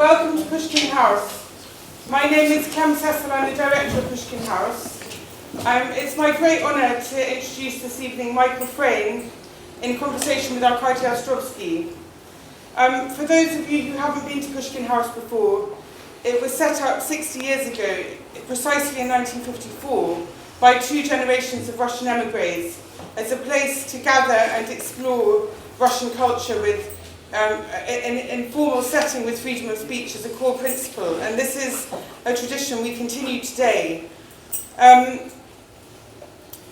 Welcome to Pushkin House. My name is Clem Cecil, I'm the director of Pushkin House. It's my great honour to introduce this evening Michael Frayn in conversation with Arkady Ostrovsky. For those of you who haven't been to Pushkin House before, it was set up 60 years ago, precisely in 1954, by two generations of Russian emigres as a place to gather and explore Russian culture with an informal setting with freedom of speech as a core principle. And this is a tradition we continue today.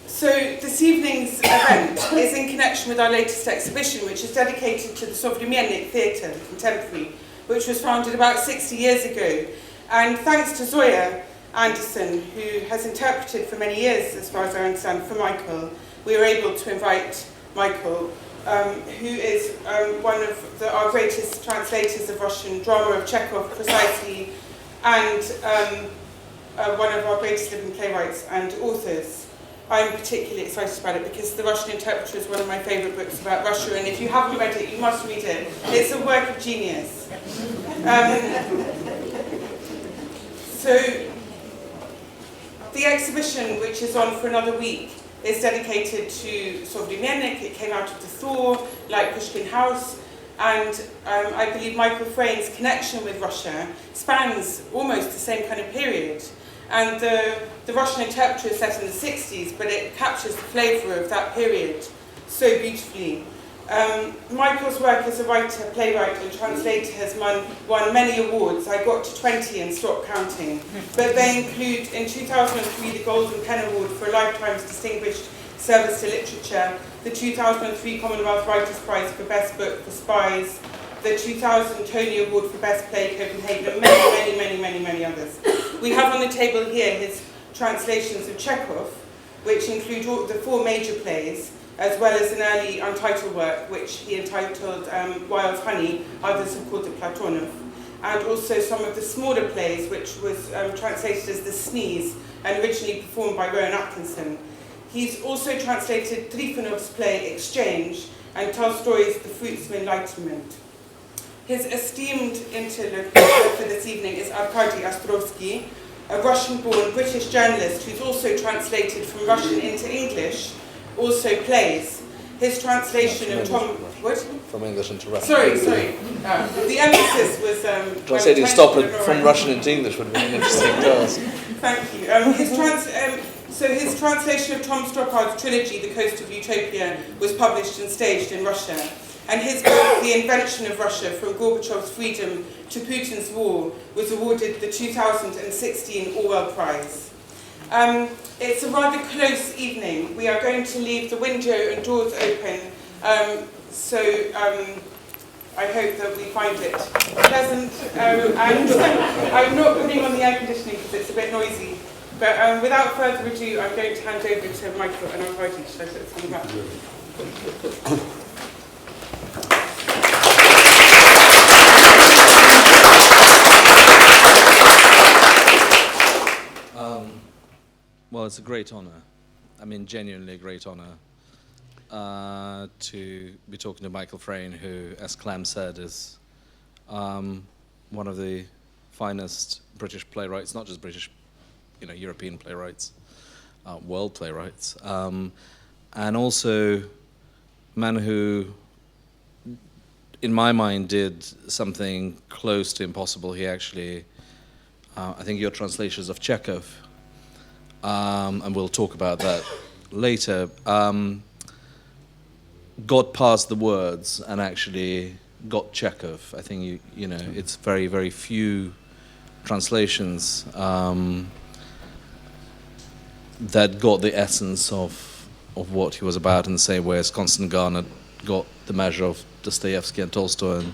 So this evening's event is in connection with our latest exhibition, which is dedicated to the Современник theatre, the contemporary, which was founded about 60 years ago. And thanks to Zoya Anderson, who has interpreted for many years, as far as I understand, for Michael, we were able to invite Michael, who is one of our greatest translators of Russian drama of Chekhov, precisely, and one of our greatest living playwrights and authors. I'm particularly excited about it because The Russian Interpreter is one of my favourite books about Russia, and if you haven't read it, you must read it. It's a work of genius. So, the exhibition, which is on for another week, is dedicated to Современник. It came out of the Thaw, like Pushkin House, and I believe Michael Frayn's connection with Russia spans almost the same kind of period. And the Russian Interpreter is set in the 60s, but it captures the flavour of that period so beautifully. Michael's work as a writer, playwright and translator has won many awards. I got to 20 and stopped counting. But they include, in 2003, the Golden Pen Award for a Lifetime's Distinguished Service to Literature, the 2003 Commonwealth Writers' Prize for Best Book for Spies, the 2000 Tony Award for Best Play, Copenhagen, and many others. We have on the table here his translations of Chekhov, which include all the 4 major plays, as well as an early untitled work, which he entitled Wild Honey, others have called it Platonov, and also some of the smaller plays, which was translated as The Sneeze, and originally performed by Rowan Atkinson. He's also translated Trifonov's play Exchange, and Tolstoy's The Fruits of Enlightenment. His esteemed interlocutor for this evening is Arkady Ostrovsky, a Russian-born British journalist who's also translated from Russian into English, also plays. His translation of Tom... What? From English into Russian. Sorry. The emphasis was... Translating from Russian into English would be an interesting task. Thank you. His translation of Tom Stoppard's trilogy, The Coast of Utopia, was published and staged in Russia. And his book, The Invention of Russia, From Gorbachev's Freedom to Putin's War, was awarded the 2016 Ewell Prize. It's a rather close evening. We are going to leave the window and doors open, so I hope that we find it pleasant. And I'm not putting on the air conditioning because it's a bit noisy. But without further ado, I'm going to hand over to Michael and Arkady. Should I set something up? Well, it's a great honour. I mean, genuinely a great honour to be talking to Michael Frayn, who, as Clem said, is one of the finest British playwrights, not just British, European playwrights, world playwrights, and also a man who, in my mind, did something close to impossible. He actually, I think your translations of Chekhov, and we'll talk about that later, got past the words and actually got Chekhov. I think, it's very, very few translations that got the essence of what he was about in the same way as Constant Garnett got the measure of Dostoevsky and Tolstoy.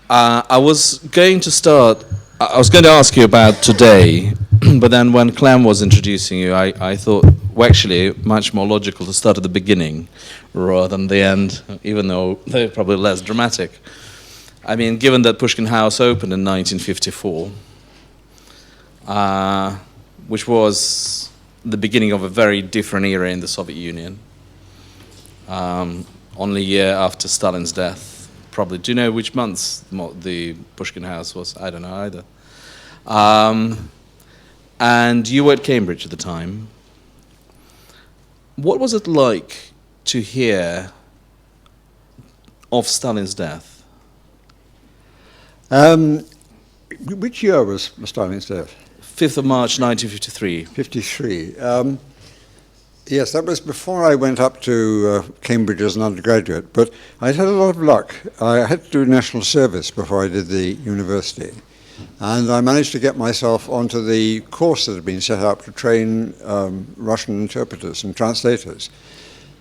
I was going to ask you about today, but then when Clem was introducing you, I thought, well, actually, much more logical to start at the beginning rather than the end, even though they're probably less dramatic. I mean, given that Pushkin House opened in 1954, which was the beginning of a very different era in the Soviet Union, only a year after Stalin's death, probably. Do you know which months the Pushkin House was? I don't know either. And you were at Cambridge at the time. What was it like to hear of Stalin's death? Which year was Stalin's death? 5th of March, 1953. 53. Yes, that was before I went up to Cambridge as an undergraduate, but I'd had a lot of luck. I had to do national service before I did the university, and I managed to get myself onto the course that had been set up to train Russian interpreters and translators.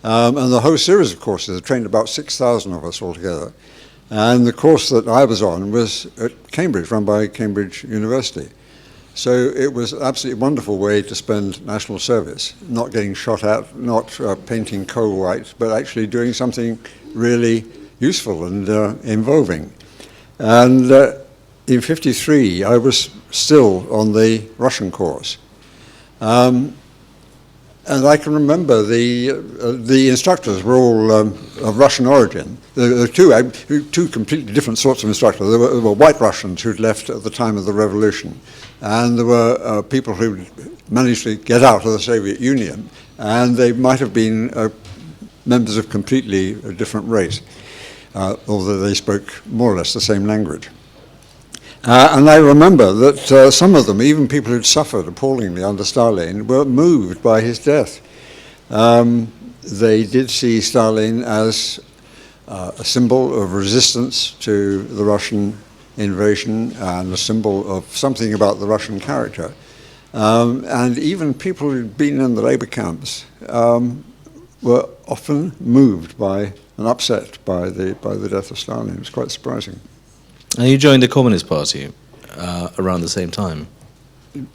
And the whole series of courses had trained about 6,000 of us altogether. And the course that I was on was at Cambridge, run by Cambridge University. So it was an absolutely wonderful way to spend national service, not getting shot at, not painting coal white, but actually doing something really useful and involving. And in 53, I was still on the Russian course. And I can remember the instructors were all of Russian origin. There were two completely different sorts of instructors. There were White Russians who'd left at the time of the revolution, and there were people who managed to get out of the Soviet Union, and they might have been members of completely a different race, although they spoke more or less the same language. And I remember that some of them, even people who'd suffered appallingly under Stalin, were moved by his death. They did see Stalin as a symbol of resistance to the Russian invasion and a symbol of something about the Russian character. And even people who'd been in the labor camps were often moved by and upset by the death of Stalin. It was quite surprising. And you joined the Communist Party around the same time.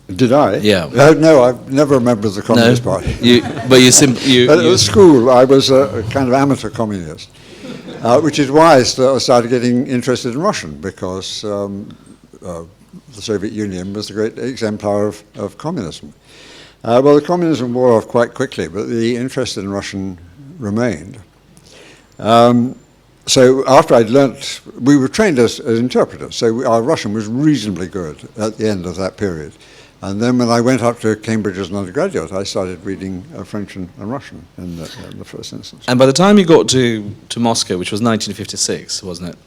Did I? Yeah. No, I've never a member of the Communist Party. At school, I was a kind of amateur communist, which is why I started getting interested in Russian, because the Soviet Union was the great exemplar of communism. Well, the communism wore off quite quickly, but the interest in Russian remained. So after I'd learnt, we were trained as interpreters, so our Russian was reasonably good at the end of that period. And then when I went up to Cambridge as an undergraduate, I started reading French and Russian in the first instance. And by the time you got to Moscow, which was 1956, wasn't it?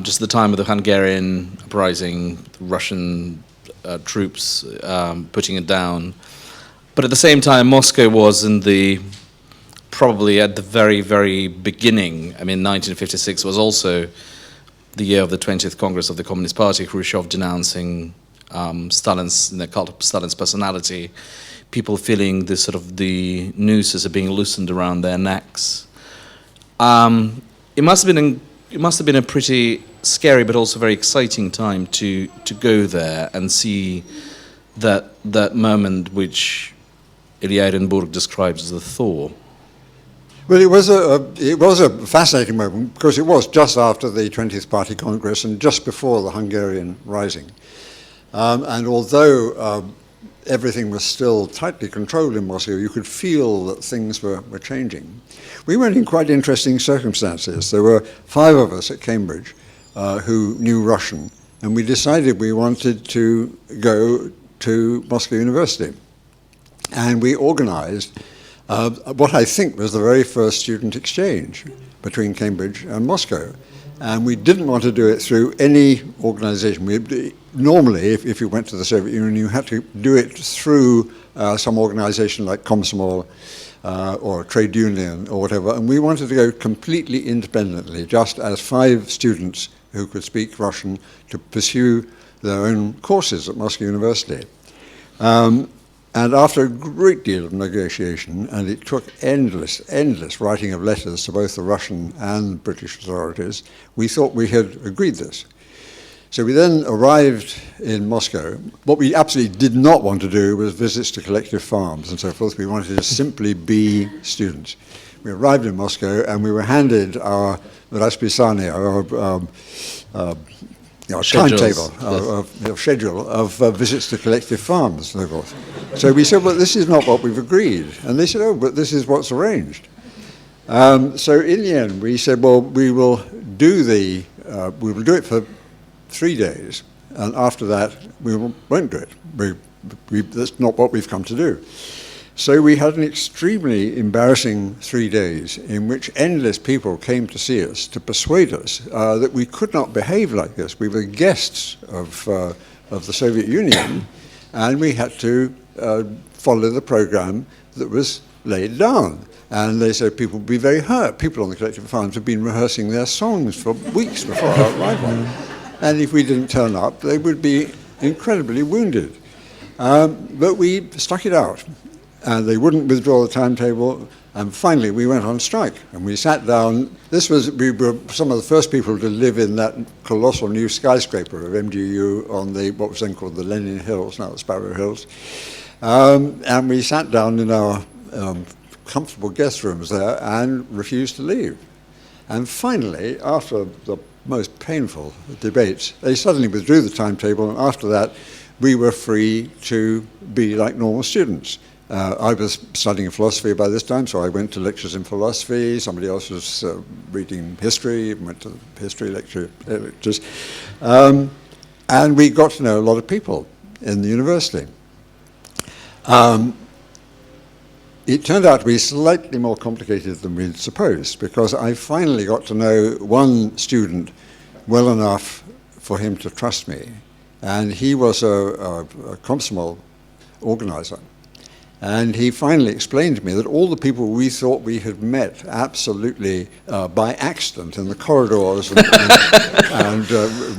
Just the time of the Hungarian uprising, the Russian troops putting it down. But at the same time, Moscow was probably at the very, very beginning. I mean, 1956 was also the year of the 20th Congress of the Communist Party, Khrushchev denouncing the cult of Stalin's personality, people feeling the nooses are being loosened around their necks. It must have been a pretty scary but also very exciting time to go there and see that moment which Ilya Ehrenburg describes as the thaw. Well, it was a fascinating moment, because it was just after the 20th Party Congress and just before the Hungarian Rising. And although everything was still tightly controlled in Moscow, you could feel that things were changing. We were in quite interesting circumstances. There were 5 of us at Cambridge who knew Russian, and we decided we wanted to go to Moscow University. And we organized what I think was the very first student exchange between Cambridge and Moscow. And we didn't want to do it through any organization. Normally, if you went to the Soviet Union, you had to do it through some organization like Komsomol or a trade union or whatever. And we wanted to go completely independently, just as 5 students who could speak Russian to pursue their own courses at Moscow University. And after a great deal of negotiation, and it took endless writing of letters to both the Russian and British authorities, we thought we had agreed this. So we then arrived in Moscow. What we absolutely did not want to do was visits to collective farms and so forth. We wanted to simply be students. We arrived in Moscow, and we were handed our расписание, our timetable, our schedule of visits to collective farms and so forth. So we said, well, this is not what we've agreed. And they said, oh, but this is what's arranged. So in the end, we said, well, we will do we will do it for 3 days, and after that we won't do it. That's not what we've come to do. So we had an extremely embarrassing 3 days in which endless people came to see us to persuade us that we could not behave like this. We were guests of the Soviet Union, and we had to follow the program that was laid down. And they said people would be very hurt. People on the collective farms had been rehearsing their songs for weeks before our arrival. And if we didn't turn up, they would be incredibly wounded. But we stuck it out. And they wouldn't withdraw the timetable. And finally, we went on strike. And we sat down. We were some of the first people to live in that colossal new skyscraper of MGU on what was then called the Lenin Hills, now the Sparrow Hills. And we sat down in our comfortable guest rooms there and refused to leave. And finally, after the most painful debates, they suddenly withdrew the timetable, and after that we were free to be like normal students. I was studying philosophy by this time, so I went to lectures in philosophy. Somebody else was reading history, went to history lectures. And we got to know a lot of people in the university. It turned out to be slightly more complicated than we'd supposed, because I finally got to know one student well enough for him to trust me. And he was a Komsomol organizer. And he finally explained to me that all the people we thought we had met absolutely by accident in the corridors and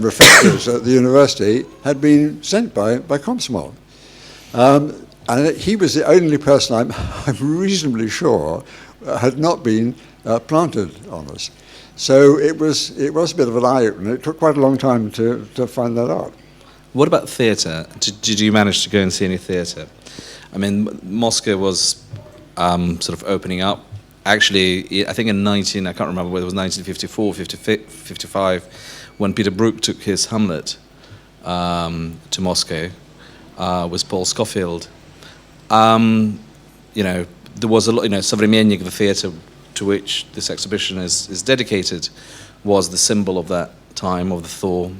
refectories at the university had been sent by Komsomol. And he was the only person I'm reasonably sure had not been planted on us. So it was a bit of an eye-opener. It took quite a long time to find that out. What about theatre? Did you manage to go and see any theatre? I mean, Moscow was sort of opening up. Actually, I think I can't remember whether it was 1954, 55, when Peter Brook took his Hamlet to Moscow with Paul Scofield. There was a lot, Современник, the theatre to which this exhibition is dedicated, was the symbol of that time, of the thaw.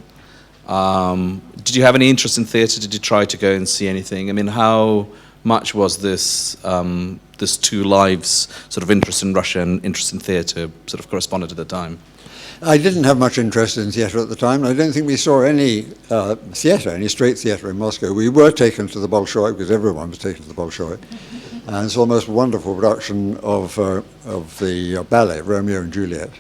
Did you have any interest in theatre? Did you try to go and see anything? I mean, how much was this two lives sort of interest in Russia and interest in theatre sort of corresponded at the time? I didn't have much interest in theatre at the time. I don't think we saw any theatre, any straight theatre in Moscow. We were taken to the Bolshoi, because everyone was taken to the Bolshoi, and it's almost wonderful production of the ballet, Romeo and Juliet.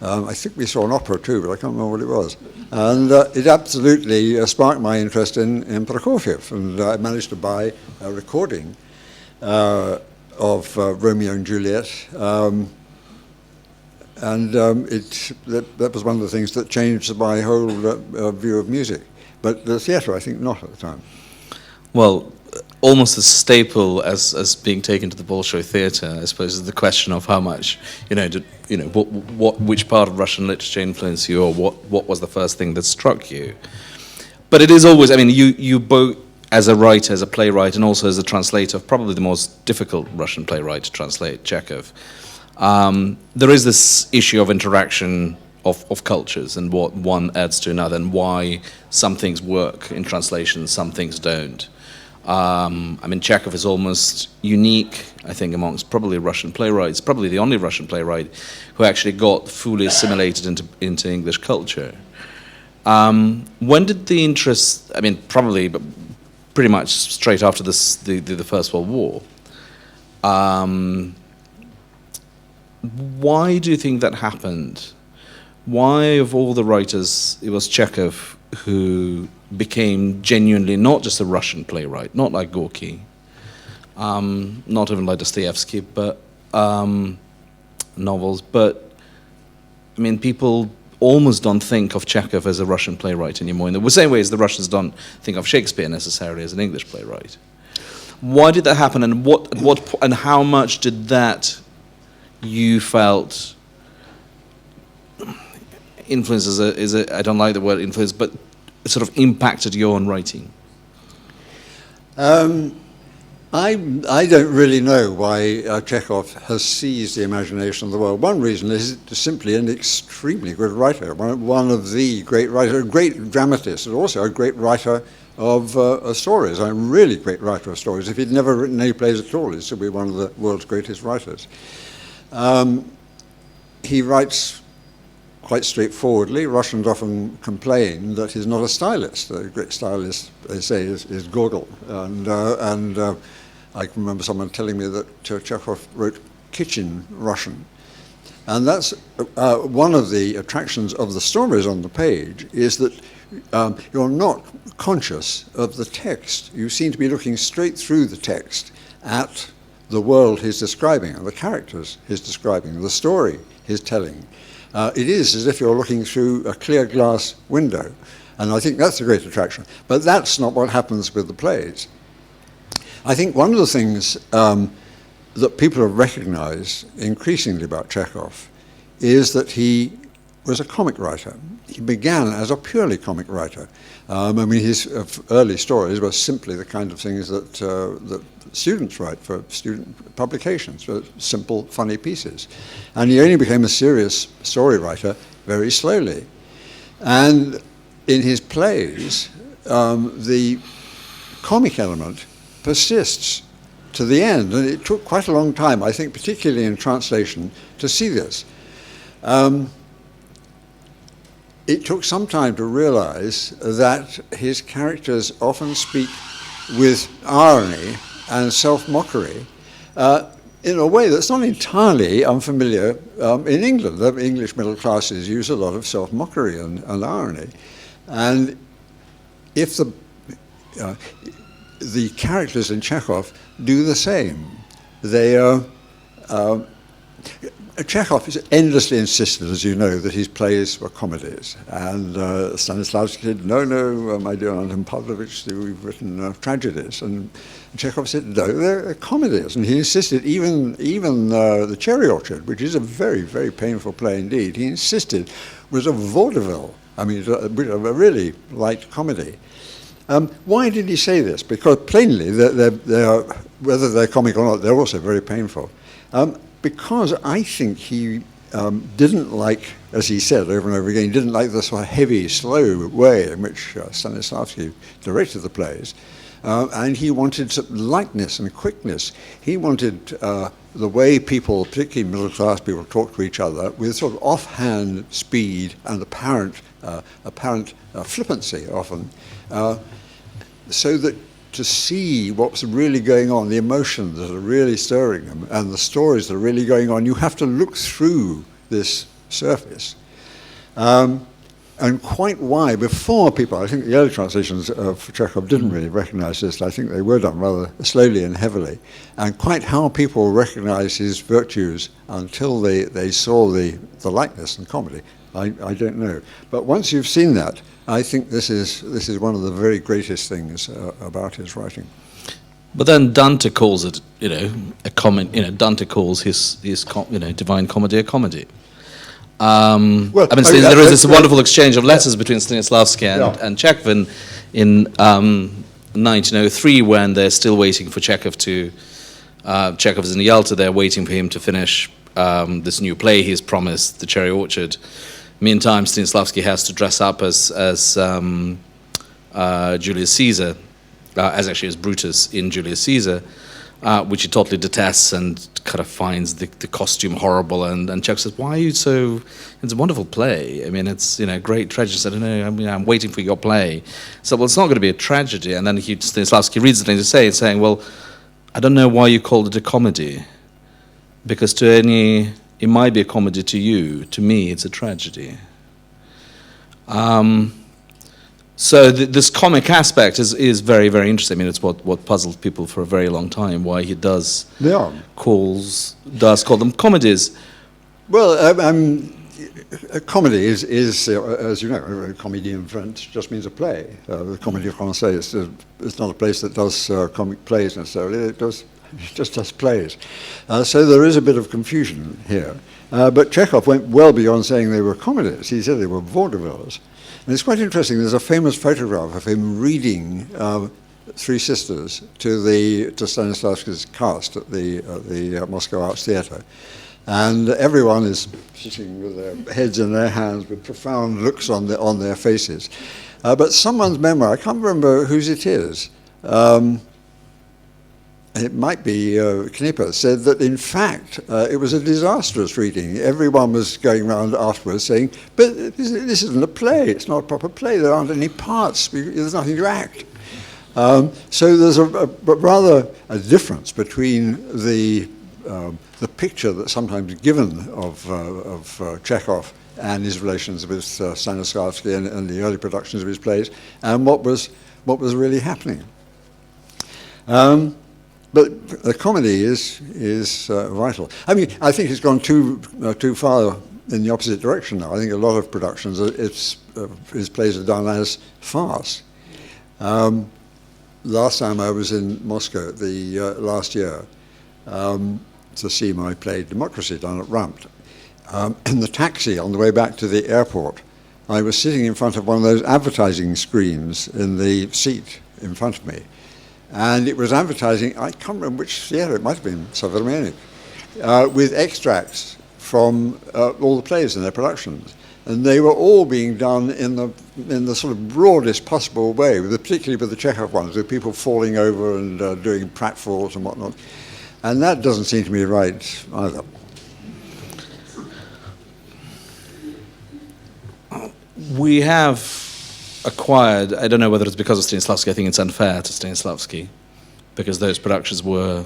I think we saw an opera too, but I can't remember what it was. And it absolutely sparked my interest in Prokofiev, and I managed to buy a recording of Romeo and Juliet. That was one of the things that changed my whole view of music. But the theatre, I think, not at the time. Well, almost as staple as being taken to the Bolshoi theatre, I suppose, is the question of how much, which part of Russian literature influenced you, or what was the first thing that struck you. But it is always, I mean, you both, as a writer, as a playwright, and also as a translator of probably the most difficult Russian playwright to translate, Chekhov. There is this issue of interaction of cultures and what one adds to another, and why some things work in translation, some things don't. I mean, Chekhov is almost unique, I think, amongst probably Russian playwrights, probably the only Russian playwright who actually got fully assimilated into English culture. When did the interest, I mean, probably, but pretty much straight after the First World War. Why do you think that happened? Why, of all the writers, it was Chekhov who became genuinely not just a Russian playwright, not like Gorky, not even like Dostoevsky, but novels. But I mean, people almost don't think of Chekhov as a Russian playwright anymore, in the same way as the Russians don't think of Shakespeare necessarily as an English playwright. Why did that happen, and and how much did that you felt influence I don't like the word influence, but it sort of impacted your own writing? I think I don't really know why Chekhov has seized the imagination of the world. One reason is simply an extremely good writer, one of the great writers, a great dramatist, and also a great writer of stories, a really great writer of stories. If he'd never written any plays at all, he'd still be one of the world's greatest writers. He writes quite straightforwardly. Russians often complain that he's not a stylist. A great stylist, they say, is Gogol. And I can remember someone telling me that Chekhov wrote kitchen Russian. And that's one of the attractions of the stories on the page, is that you're not conscious of the text. You seem to be looking straight through the text at the world he's describing, and the characters he's describing, the story he's telling. It is as if you're looking through a clear glass window, and I think that's a great attraction. But that's not what happens with the plays. I think one of the things that people have recognized increasingly about Chekhov is that he was a comic writer. He began as a purely comic writer. I mean, his early stories were simply the kind of things that students write for student publications, for simple, funny pieces. And he only became a serious story writer very slowly. And in his plays, the comic element persists to the end. And it took quite a long time, I think, particularly in translation, to see this. It took some time to realize that his characters often speak with irony and self-mockery in a way that's not entirely unfamiliar in England. The English middle classes use a lot of self-mockery and irony. And if the characters in Chekhov do the same, they are... Chekhov is endlessly insisted, as you know, that his plays were comedies. And Stanislavski said, no, my dear Anton Pavlovich, we've written tragedies. And Chekhov said, no, they're comedies. And he insisted, even The Cherry Orchard, which is a very, very painful play indeed, he insisted was a vaudeville. I mean, a really light comedy. Why did he say this? Because plainly, whether they're comic or not, they're also very painful. Because I think he didn't like, as he said over and over again, he didn't like the sort of heavy, slow way in which Stanislavski directed the plays. And he wanted some lightness and quickness. He wanted the way people, particularly middle-class people, talk to each other with sort of offhand speed and apparent flippancy often, so that to see what's really going on, the emotions that are really stirring them, and the stories that are really going on, you have to look through this surface. And quite why, before people, I think the early translations of Chekhov didn't really recognize this. I think they were done rather slowly and heavily. And quite how people recognized his virtues until they saw the lightness and comedy, I don't know. But once you've seen that, I think this is one of the very greatest things about his writing. But then Dante calls it, a comment. Dante calls his Divine Comedy a comedy. There is this wonderful exchange of letters between Stanislavski and Chekhov in 1903, when they're still waiting for Chekhov to. Chekhov is in Yalta. They're waiting for him to finish this new play he's promised, The Cherry Orchard. Meantime, Stanislavski has to dress up as Julius Caesar, as Brutus in Julius Caesar, which he totally detests and kind of finds the costume horrible. And Chekhov says, "Why are you so? It's a wonderful play. I mean, it's great tragedy." He said, "No, I'm waiting for your play." So, well, it's not going to be a tragedy. And then Stanislavski reads the thing to say, saying, "Well, I don't know why you called it a comedy, because it might be a comedy to you. To me, it's a tragedy." So this comic aspect is very, very interesting. I mean, it's what puzzled people for a very long time, why he does call them comedies. Well, a comedy is as you know, a comédie in French just means a play. The Comédie Française is not a place that does comic plays necessarily. It just does plays. So there is a bit of confusion here. But Chekhov went well beyond saying they were comedies. He said they were vaudevilles. And it's quite interesting. There's a famous photograph of him reading Three Sisters to Stanislavski's cast at the Moscow Arts Theatre. And everyone is sitting with their heads in their hands with profound looks on their faces. But someone's memoir, I can't remember whose it is, it might be Knipper, said that in fact it was a disastrous reading. Everyone was going around afterwards saying, but this isn't a play, it's not a proper play, there aren't any parts, there's nothing to act. So there's rather a difference between the picture that's sometimes given of Chekhov and his relations with Stanislavski and the early productions of his plays, and what was really happening. But the comedy is vital. I mean, I think it's gone too far in the opposite direction now. I think a lot of productions, his plays are done as farce. Last time I was in Moscow, last year, to see my play Democracy done at Rumpt. In the taxi on the way back to the airport, I was sitting in front of one of those advertising screens in the seat in front of me. And it was advertising, I can't remember which theatre, it might have been Surrey, with extracts from all the plays in their productions. And they were all being done in the sort of broadest possible way, particularly with the Chekhov ones, with people falling over and doing pratfalls and whatnot. And that doesn't seem to me right either. We have acquired, I don't know whether it's because of Stanislavski, I think it's unfair to Stanislavski, because those productions were,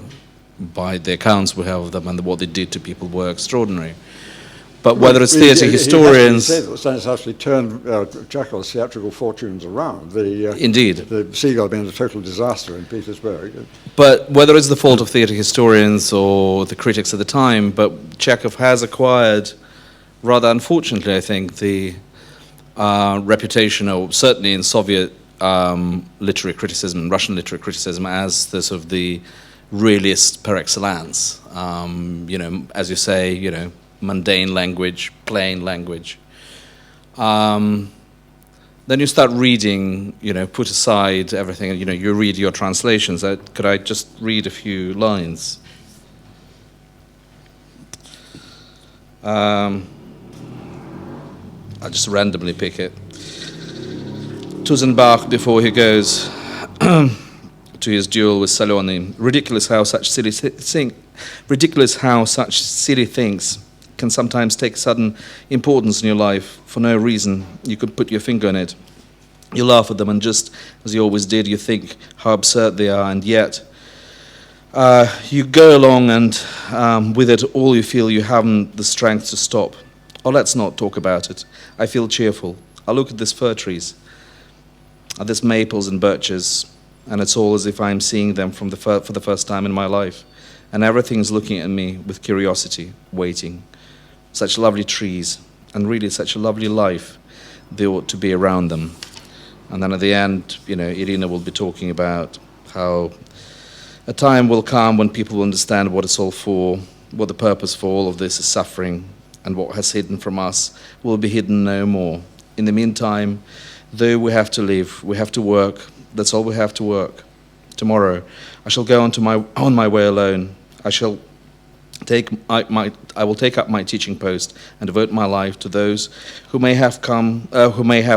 by the accounts we have of them and what they did to people, were extraordinary. But whether it's theatre historians... He said that Stanislavski turned Chekhov's theatrical fortunes around. Indeed. The Seagull being a total disaster in Petersburg. But whether it's the fault of theatre historians or the critics at the time, but Chekhov has acquired, rather unfortunately, I think, the reputation, or certainly in Soviet literary criticism, Russian literary criticism, as the sort of the realist par excellence. As you say, mundane language, plain language. Then you start reading, put aside everything, you read your translations. Could I just read a few lines? I'll just randomly pick it. Tuzenbach, before he goes to his duel with Saloni, ridiculous how such silly things can sometimes take sudden importance in your life for no reason. You could put your finger on it. You laugh at them, and just as you always did, you think how absurd they are, and yet you go along, and with it all you feel you haven't the strength to stop. Oh, let's not talk about it. I feel cheerful. I look at these fir trees, at these maples and birches, and it's all as if I'm seeing them for the first time in my life. And everything's looking at me with curiosity, waiting. Such lovely trees, and really such a lovely life they ought to be around them. And then at the end, Irina will be talking about how a time will come when people will understand what it's all for, what the purpose for all of this is suffering, and what has hidden from us will be hidden no more. In the meantime, though we have to live, we have to work. That's all we have to work. Tomorrow, I shall go on my way alone. I will take up my teaching post and devote my life to those who may have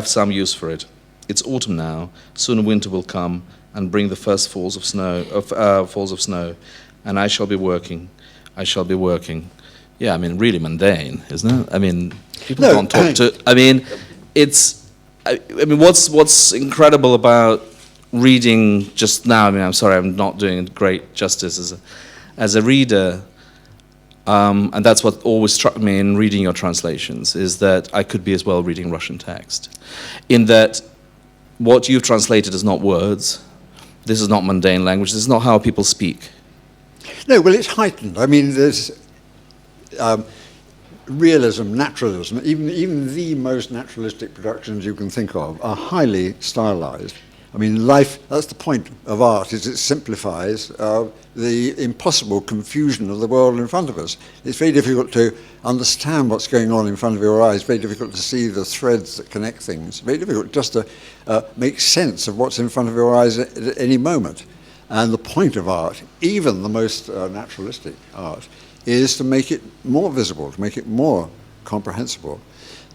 some use for it. It's autumn now. Soon winter will come and bring the first falls of snow, and I shall be working. Yeah, really mundane, isn't it? People can't talk to... what's incredible about reading just now, I'm sorry, I'm not doing great justice as a reader, and that's what always struck me in reading your translations, is that I could be as well reading Russian text, in that what you've translated is not words, this is not mundane language, this is not how people speak. No, well, it's heightened. There's... realism, naturalism, even the most naturalistic productions you can think of are highly stylized, I mean, life, that's the point of art, is it simplifies the impossible confusion of the world in front of us. It's very difficult to understand what's going on in front of your eyes, very difficult to see the threads that connect things, very difficult just to make sense of what's in front of your eyes at any moment. And the point of art, even the most naturalistic art, is to make it more visible, to make it more comprehensible.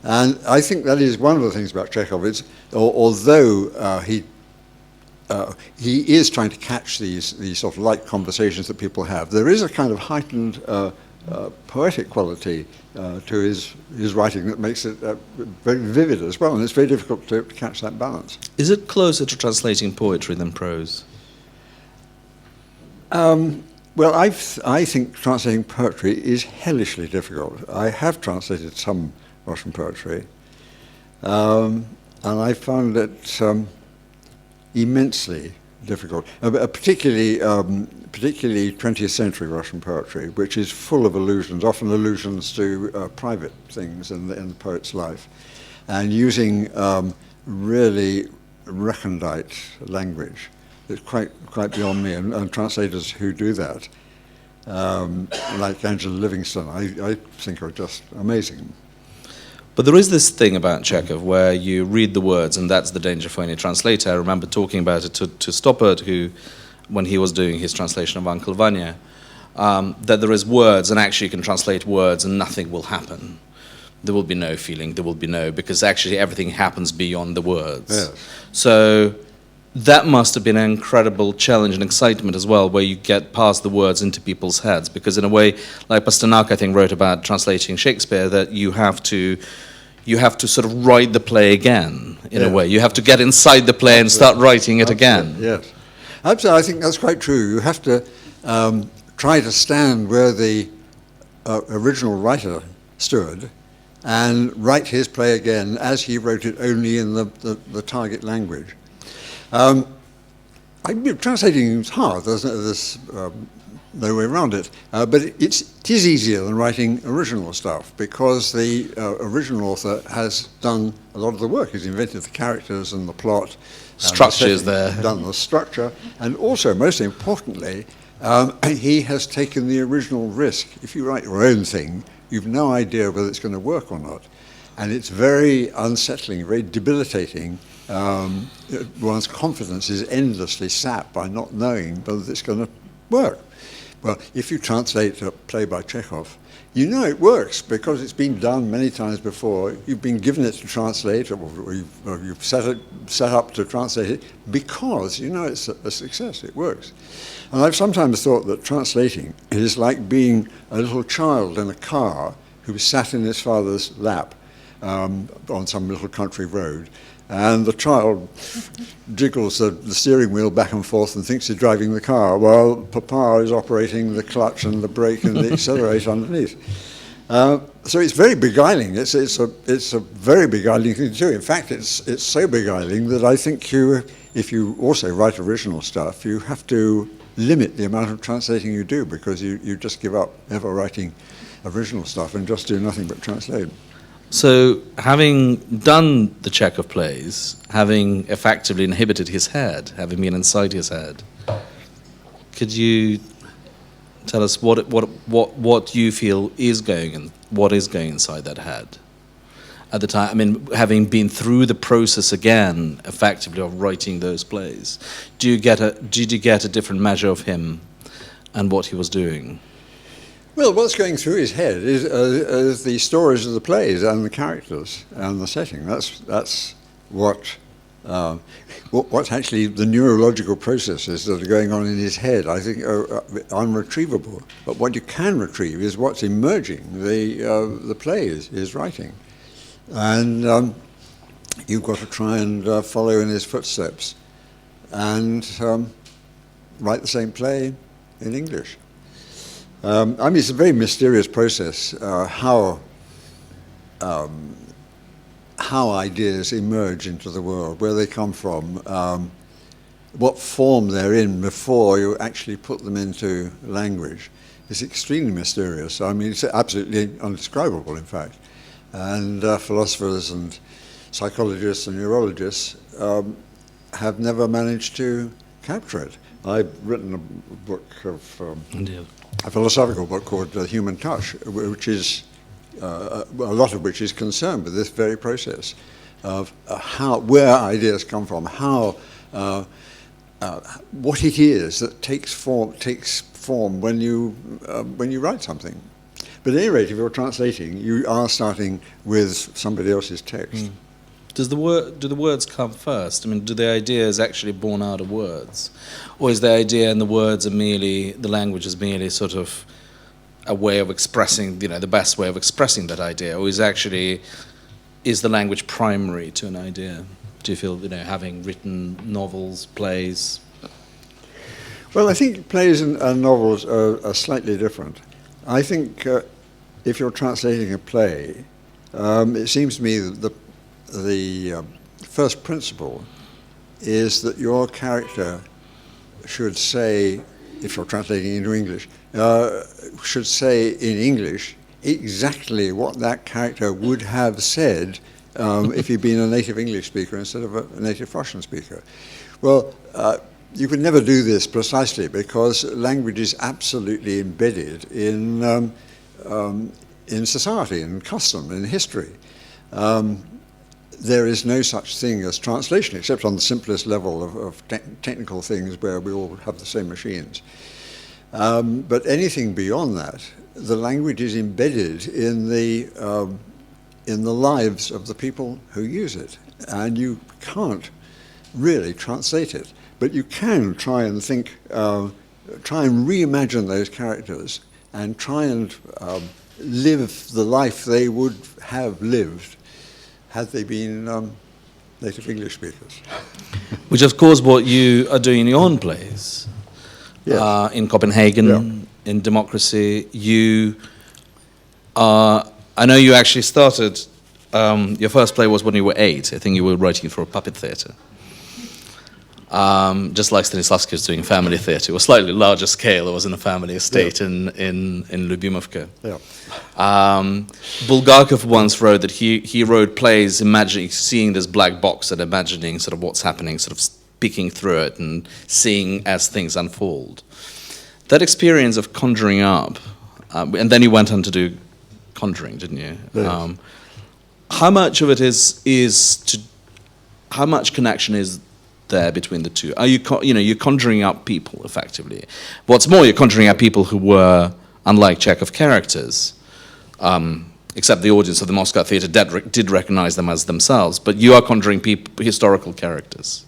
And I think that is one of the things about Chekhov. Although he is trying to catch these sort of light conversations that people have, there is a kind of heightened poetic quality to his writing that makes it very vivid as well, and it's very difficult to catch that balance. Is it closer to translating poetry than prose? Well, I think translating poetry is hellishly difficult. I have translated some Russian poetry, and I found it immensely difficult, particularly 20th century Russian poetry, which is full of allusions, often allusions to private things in the poet's life, and using really recondite language. It's quite beyond me, and translators who do that, like Angela Livingston, I think are just amazing. But there is this thing about Chekhov where you read the words, and that's the danger for any translator. I remember talking about it to Stoppard, who, when he was doing his translation of Uncle Vanya, that there is words, and actually you can translate words and nothing will happen. There will be no feeling, there will be no, because actually everything happens beyond the words. Yes. So that must have been an incredible challenge and excitement as well, where you get past the words into people's heads. Because in a way, like Pasternak, I think, wrote about translating Shakespeare, that you have to sort of write the play again, in a way. You have to get inside the play and start writing it again. Yes. Absolutely, I think that's quite true. You have to try to stand where the original writer stood and write his play again as he wrote it, only in the target language. Translating is hard. There's no way around it. But it is easier than writing original stuff, because the original author has done a lot of the work. He's invented the characters and the plot. Structure is there. Done the structure. And also, most importantly, he has taken the original risk. If you write your own thing, you've no idea whether it's going to work or not. And it's very unsettling, very debilitating. One's confidence is endlessly sapped by not knowing whether it's going to work. Well, if you translate a play by Chekhov, you know it works because it's been done many times before. You've been given it to translate, or you've set up to translate it because you know it's a success. It works. And I've sometimes thought that translating is like being a little child in a car who sat in his father's lap on some little country road. And the child jiggles the steering wheel back and forth and thinks he's driving the car, while Papa is operating the clutch and the brake and the accelerator underneath. So it's very beguiling. It's a very beguiling thing to do. In fact, it's so beguiling that I think if you also write original stuff, you have to limit the amount of translating you do, because you just give up ever writing original stuff and just do nothing but translate. So, having done the Chekhov plays, having effectively inhibited his head, having been inside his head, could you tell us what you feel is going inside that head at the time? I mean, having been through the process again, effectively, of writing those plays, did you get a different measure of him and what he was doing? Well, what's going through his head is the stories of the plays and the characters and the setting. That's what's actually the neurological processes that are going on in his head, I think, are unretrievable. But what you can retrieve is what's emerging, the play is writing. And you've got to try and follow in his footsteps and write the same play in English. I mean, it's a very mysterious process, how ideas emerge into the world, where they come from, what form they're in before you actually put them into language. It's extremely mysterious. I mean, it's absolutely undescribable, in fact. And philosophers and psychologists and neurologists have never managed to capture it. I've written a book of a philosophical book called The Human Touch, which is a lot of which is concerned with this very process of where ideas come from, what it is that takes form when you write something. But at any rate, if you're translating, you are starting with somebody else's text. Do the words come first? I mean, do the ideas actually born out of words, or is the idea and the words are merely, the language is merely sort of a way of expressing, the best way of expressing that idea, or is the language primary to an idea? Do you feel, having written novels, plays? Well, I think plays and novels are slightly different. I think if you're translating a play, it seems to me that the first principle is that your character should say, if you're translating into English, should say in English exactly what that character would have said if he'd been a native English speaker instead of a native Russian speaker. Well, you could never do this precisely because language is absolutely embedded in society, in custom, in history. There is no such thing as translation, except on the simplest level of technical things where we all have the same machines. But anything beyond that, the language is embedded in the lives of the people who use it, and you can't really translate it. But you can try and think, try and reimagine those characters, and try and live the life they would have lived had they been native English speakers. Which, of course, what you are doing in your own plays. Yes. In Copenhagen, in Democracy, you are... I know you actually started... your first play was when you were 8. I think you were writing for a puppet theatre. Just like Stanislavski was doing family theatre. It was slightly larger scale. It was in a family estate in Lyubimovka. Yeah. Bulgakov once wrote that he wrote plays imagining, seeing this black box and imagining sort of what's happening, sort of speaking through it and seeing as things unfold. That experience of conjuring up, and then you went on to do Conjuring, didn't you? Yes. How much of it how much connection is there between the two? Are you're conjuring up people effectively. What's more, you're conjuring up people who were, unlike Chekhov characters, except the audience of the Moscow theatre did recognize them as themselves, but you are conjuring historical characters.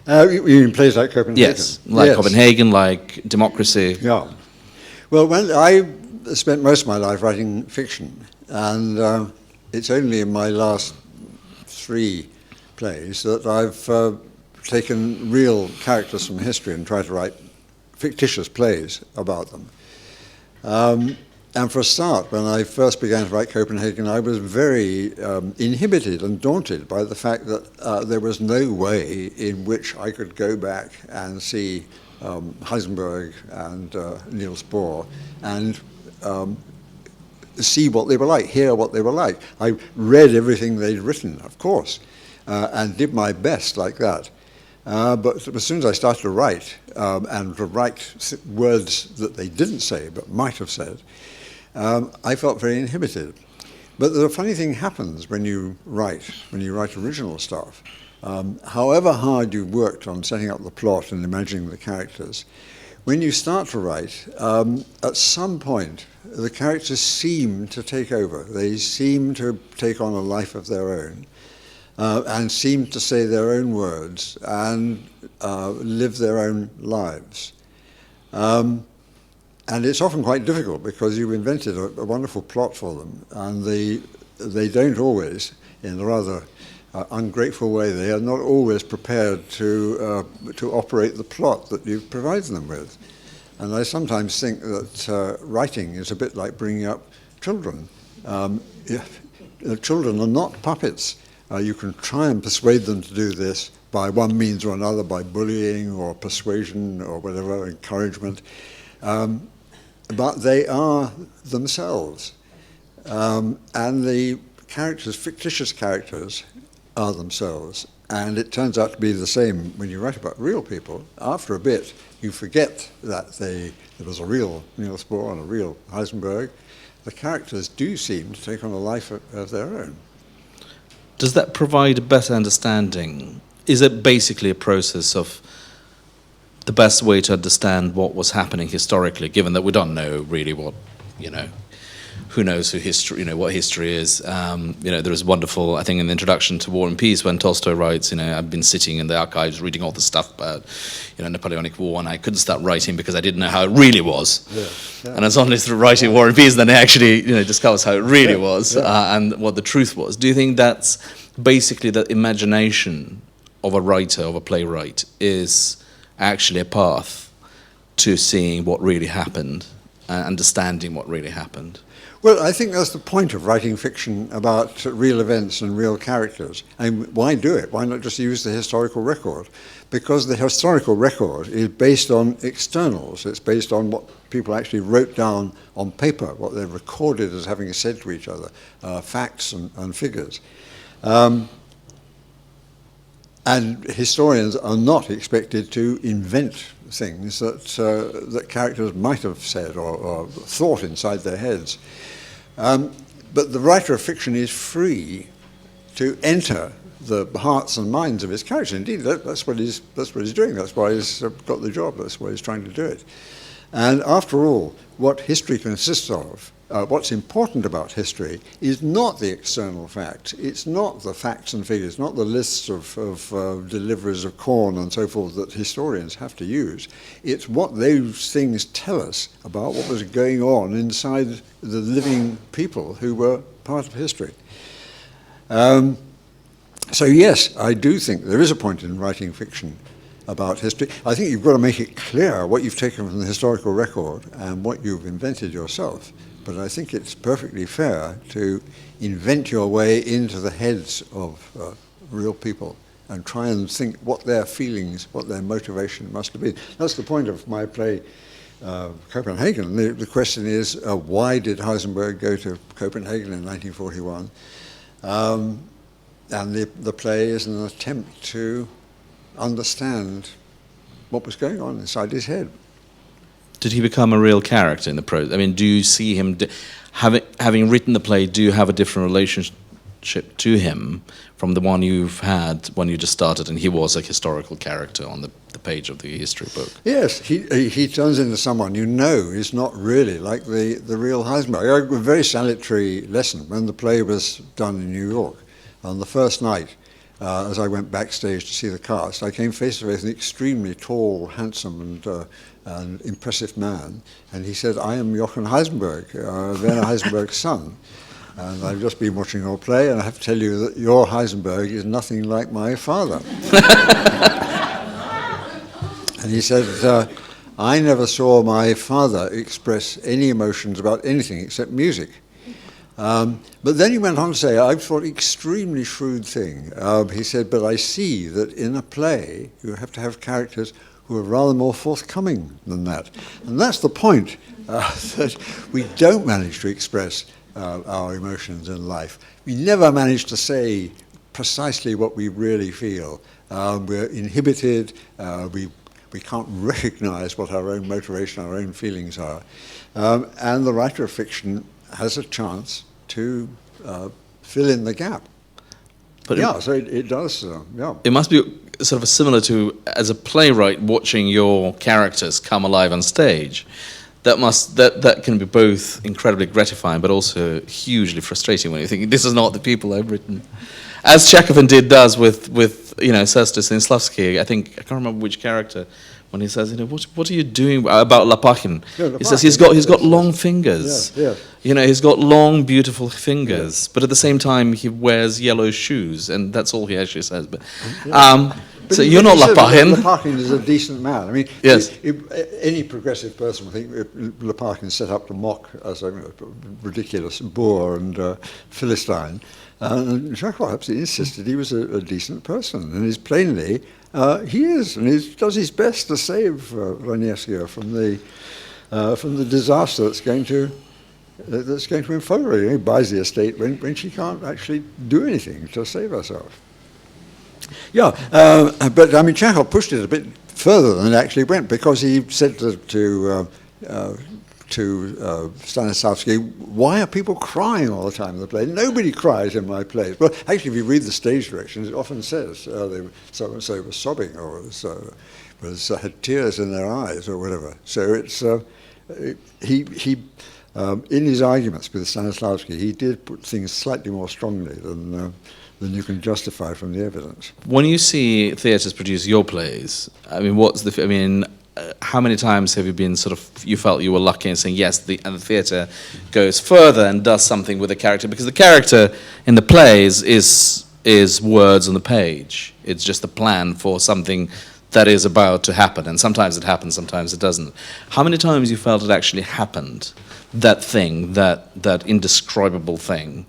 You mean plays like Copenhagen? Yes, like Copenhagen, like Democracy. Yeah. Well, when I spent most of my life writing fiction, and it's only in my last 3 plays that I've taken real characters from history and tried to write fictitious plays about them. And for a start, when I first began to write Copenhagen, I was very inhibited and daunted by the fact that there was no way in which I could go back and see Heisenberg and Niels Bohr and see what they were like, hear what they were like. I read everything they'd written, of course, and did my best like that. But as soon as I started to write, and to write words that they didn't say but might have said, I felt very inhibited. But the funny thing happens when you write original stuff. However hard you worked on setting up the plot and imagining the characters, when you start to write, at some point, the characters seem to take over. They seem to take on a life of their own, and seem to say their own words and live their own lives. And it's often quite difficult because you've invented a wonderful plot for them, and they don't always, in a rather ungrateful way, they are not always prepared to operate the plot that you've provided them with. And I sometimes think that writing is a bit like bringing up children. Children are not puppets. You can try and persuade them to do this by one means or another, by bullying or persuasion or whatever, encouragement. But they are themselves. And the characters, fictitious characters, are themselves. And it turns out to be the same when you write about real people. After a bit, you forget that there was a real Niels Bohr and a real Heisenberg. The characters do seem to take on a life of their own. Does that provide a better understanding? Is it basically a process of the best way to understand what was happening historically, given that we don't know really what, who knows who history, what history is. There is wonderful, I think in the introduction to War and Peace, when Tolstoy writes, I've been sitting in the archives reading all the stuff about, Napoleonic War, and I couldn't start writing because I didn't know how it really was. Yeah. And it's only through writing War and Peace that I actually, discovers how it really was and what the truth was. Do you think that's basically the imagination of a writer, of a playwright, is actually a path to seeing what really happened, understanding what really happened? Well, I think that's the point of writing fiction about real events and real characters. And why do it? Why not just use the historical record? Because the historical record is based on externals. It's based on what people actually wrote down on paper, what they recorded as having said to each other, facts and figures. And historians are not expected to invent things that characters might have said or thought inside their heads. But the writer of fiction is free to enter the hearts and minds of his characters. Indeed, that's what he's doing. That's why he's got the job. That's why he's trying to do it. And after all, what history consists of, what's important about history, is not the external facts. It's not the facts and figures, not the lists of deliveries of corn and so forth that historians have to use. It's what those things tell us about what was going on inside the living people who were part of history. So yes, I do think there is a point in writing fiction about history. I think you've got to make it clear what you've taken from the historical record and what you've invented yourself. But I think it's perfectly fair to invent your way into the heads of real people and try and think what their feelings, what their motivation must have been. That's the point of my play, Copenhagen. The question is, why did Heisenberg go to Copenhagen in 1941? And the play is an attempt to understand what was going on inside his head. Did he become a real character in the prose? I mean, do you see him, having written the play, do you have a different relationship to him from the one you've had when you just started and he was a historical character on the page of the history book? Yes, he turns into someone you know is not really like the real Heisenberg. I had a very salutary lesson when the play was done in New York. On the first night, as I went backstage to see the cast, I came face to face with an extremely tall, handsome and impressive man, and he said, "I am Johann Heisenberg, Werner Heisenberg's son, and I've just been watching your play, and I have to tell you that your Heisenberg is nothing like my father." And he said, "I never saw my father express any emotions about anything except music." But then he went on to say, I thought, extremely shrewd thing. He said, "But I see that in a play you have to have characters who are rather more forthcoming than that." And that's the point, that we don't manage to express our emotions in life. We never manage to say precisely what we really feel. We're inhibited, we can't recognize what our own motivation, our own feelings are. And the writer of fiction has a chance to fill in the gap. But yeah, so it does, yeah. It must be sort of similar to, as a playwright, watching your characters come alive on stage. That can be both incredibly gratifying, but also hugely frustrating when you think, this is not the people I've written. As Chekhov indeed does with Cestus and Slavsky. I can't remember which character, when he says, what are you doing about Lapachin? Yeah, he says he's got long fingers. Yeah. He's got long, beautiful fingers, but at the same time he wears yellow shoes, and that's all he actually says. But so you're not Lapachin. Lapachin is a decent man. I mean, yes. Any progressive person would think Lapachin set up to mock as a ridiculous boor and Philistine. And Chekhov absolutely insisted he was a decent person, and he's plainly he is, and he does his best to save Ranievsky from the disaster that's going to unfold her. He buys the estate when she can't actually do anything to save herself. Yeah, but I mean, Chekhov pushed it a bit further than it actually went, because he said to Stanislavski, "Why are people crying all the time in the play? Nobody cries in my plays." Well, actually, if you read the stage directions, it often says so and so was sobbing, or had tears in their eyes, or whatever. So it's he in his arguments with Stanislavski, he did put things slightly more strongly than you can justify from the evidence. When you see theatres produce your plays, I mean, how many times have you been you felt you were lucky in saying yes, and the theatre goes further and does something with the character? Because the character in the plays is words on the page. It's just a plan for something that is about to happen, and sometimes it happens, sometimes it doesn't. How many times you felt it actually happened, that thing, that indescribable thing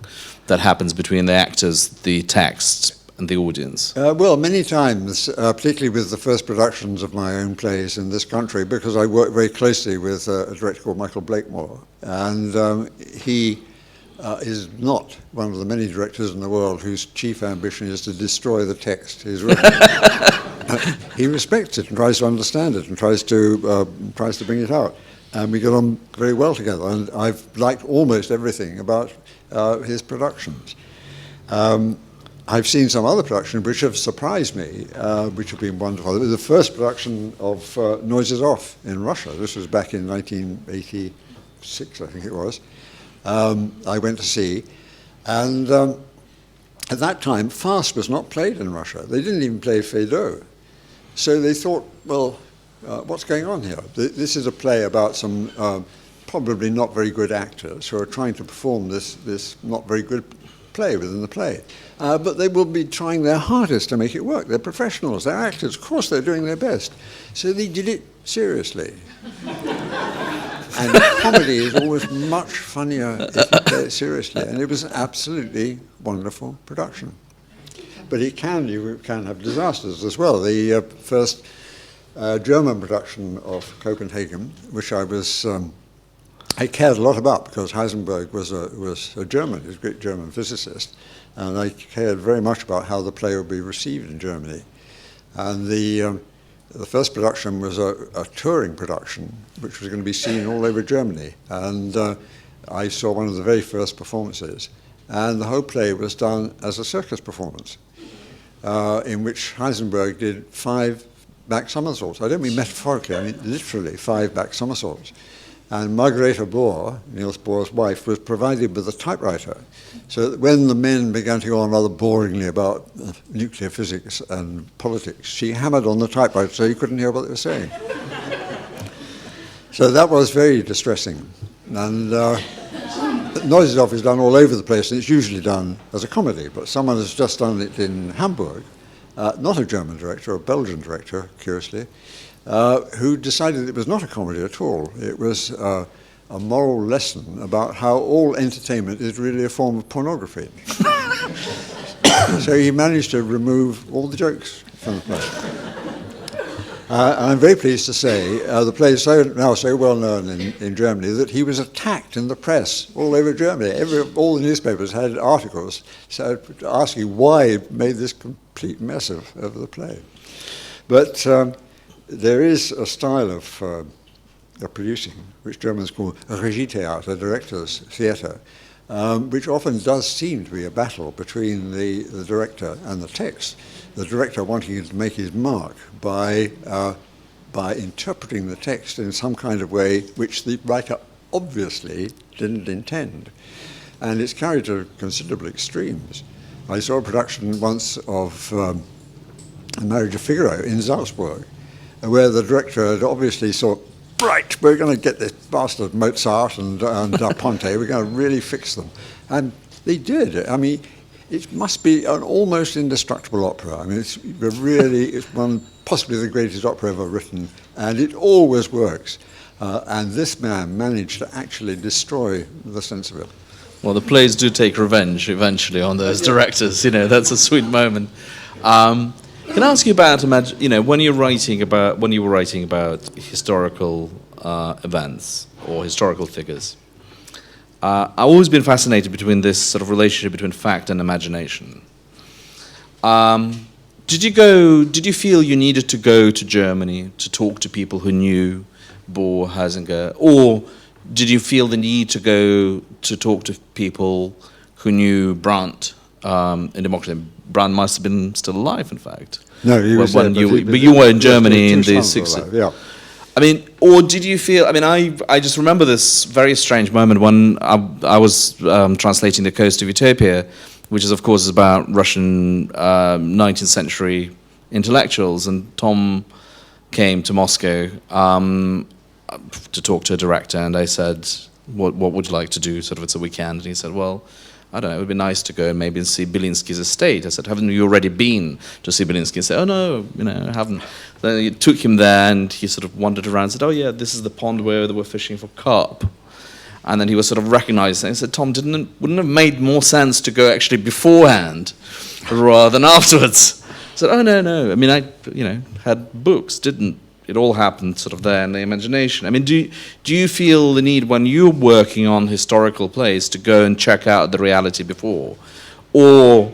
that happens between the actors, the text, and the audience? Well, many times, particularly with the first productions of my own plays in this country, because I work very closely with a director called Michael Blakemore, and he is not one of the many directors in the world whose chief ambition is to destroy the text he's written. He respects it and tries to understand it and tries to bring it out. And we get on very well together, and I've liked almost everything about his productions. I've seen some other productions which have surprised me, which have been wonderful. It was the first production of Noises Off in Russia. This was back in 1986, I think it was. I went to see, and at that time, farce was not played in Russia. They didn't even play Feydeau. So they thought, well, what's going on here? This is a play about some probably not very good actors who are trying to perform this not very good play within the play. But they will be trying their hardest to make it work. They're professionals, they're actors, of course they're doing their best. So they did it seriously. And comedy is always much funnier if you play it seriously. And it was an absolutely wonderful production. But you can have disasters as well. The first German production of Copenhagen, which I cared a lot about, because Heisenberg was a German, he was a great German physicist, and I cared very much about how the play would be received in Germany. And the first production was a touring production, which was going to be seen all over Germany. And I saw one of the very first performances, and the whole play was done as a circus performance, in which Heisenberg did 5 back somersaults. I don't mean metaphorically, I mean literally 5 back somersaults. And Margareta Bohr, Niels Bohr's wife, was provided with a typewriter, so that when the men began to go on rather boringly about nuclear physics and politics, she hammered on the typewriter so you couldn't hear what they were saying. So that was very distressing. And Noises Off is done all over the place, and it's usually done as a comedy, but someone has just done it in Hamburg, not a German director, a Belgian director, curiously, who decided it was not a comedy at all. It was a moral lesson about how all entertainment is really a form of pornography. So he managed to remove all the jokes from the play. I'm very pleased to say the play is now so well known in Germany that he was attacked in the press all over Germany. All the newspapers had articles asking why he made this complete mess of the play. But there is a style of producing, which Germans call Regietheater, director's theatre, which often does seem to be a battle between the director and the text. The director wanting to make his mark by interpreting the text in some kind of way which the writer obviously didn't intend. And it's carried to considerable extremes. I saw a production once of The Marriage of Figaro in Salzburg, where the director had obviously thought, right, we're going to get this bastard Mozart and Da Ponte, we're going to really fix them. And they did. I mean, it must be an almost indestructible opera. I mean, it's possibly the greatest opera ever written, and it always works. And this man managed to actually destroy the sense of it. Well, the plays do take revenge eventually on those directors. You know, that's a sweet moment. Can I ask you about, when you were writing about historical events or historical figures? I've always been fascinated between this sort of relationship between fact and imagination. Did you feel you needed to go to Germany to talk to people who knew Bohr, Heisinger, or did you feel the need to go to talk to people who knew Brandt in democracy? Brandt must have been still alive, in fact. No, he was when there, but you were in Germany in the sons were 60s. alive, yeah. I mean, or did you feel? I mean, I just remember this very strange moment when I was translating The Coast of Utopia, which is, of course, about Russian 19th century intellectuals, and Tom came to Moscow to talk to a director, and I said, what would you like to do, sort of, it's a weekend? And he said, well, I don't know, it would be nice to go and maybe see Belinsky's estate. I said, haven't you already been to see Belinsky? He said, oh no, I haven't. Then he took him there, and he sort of wandered around and said, oh yeah, this is the pond where they were fishing for carp. And then he was sort of recognizing it. He said, Tom, wouldn't it have made more sense to go actually beforehand rather than afterwards? I said, oh no. I mean, I had books, didn't. It all happened sort of there in the imagination. I mean, do you feel the need when you're working on historical plays to go and check out the reality before? Or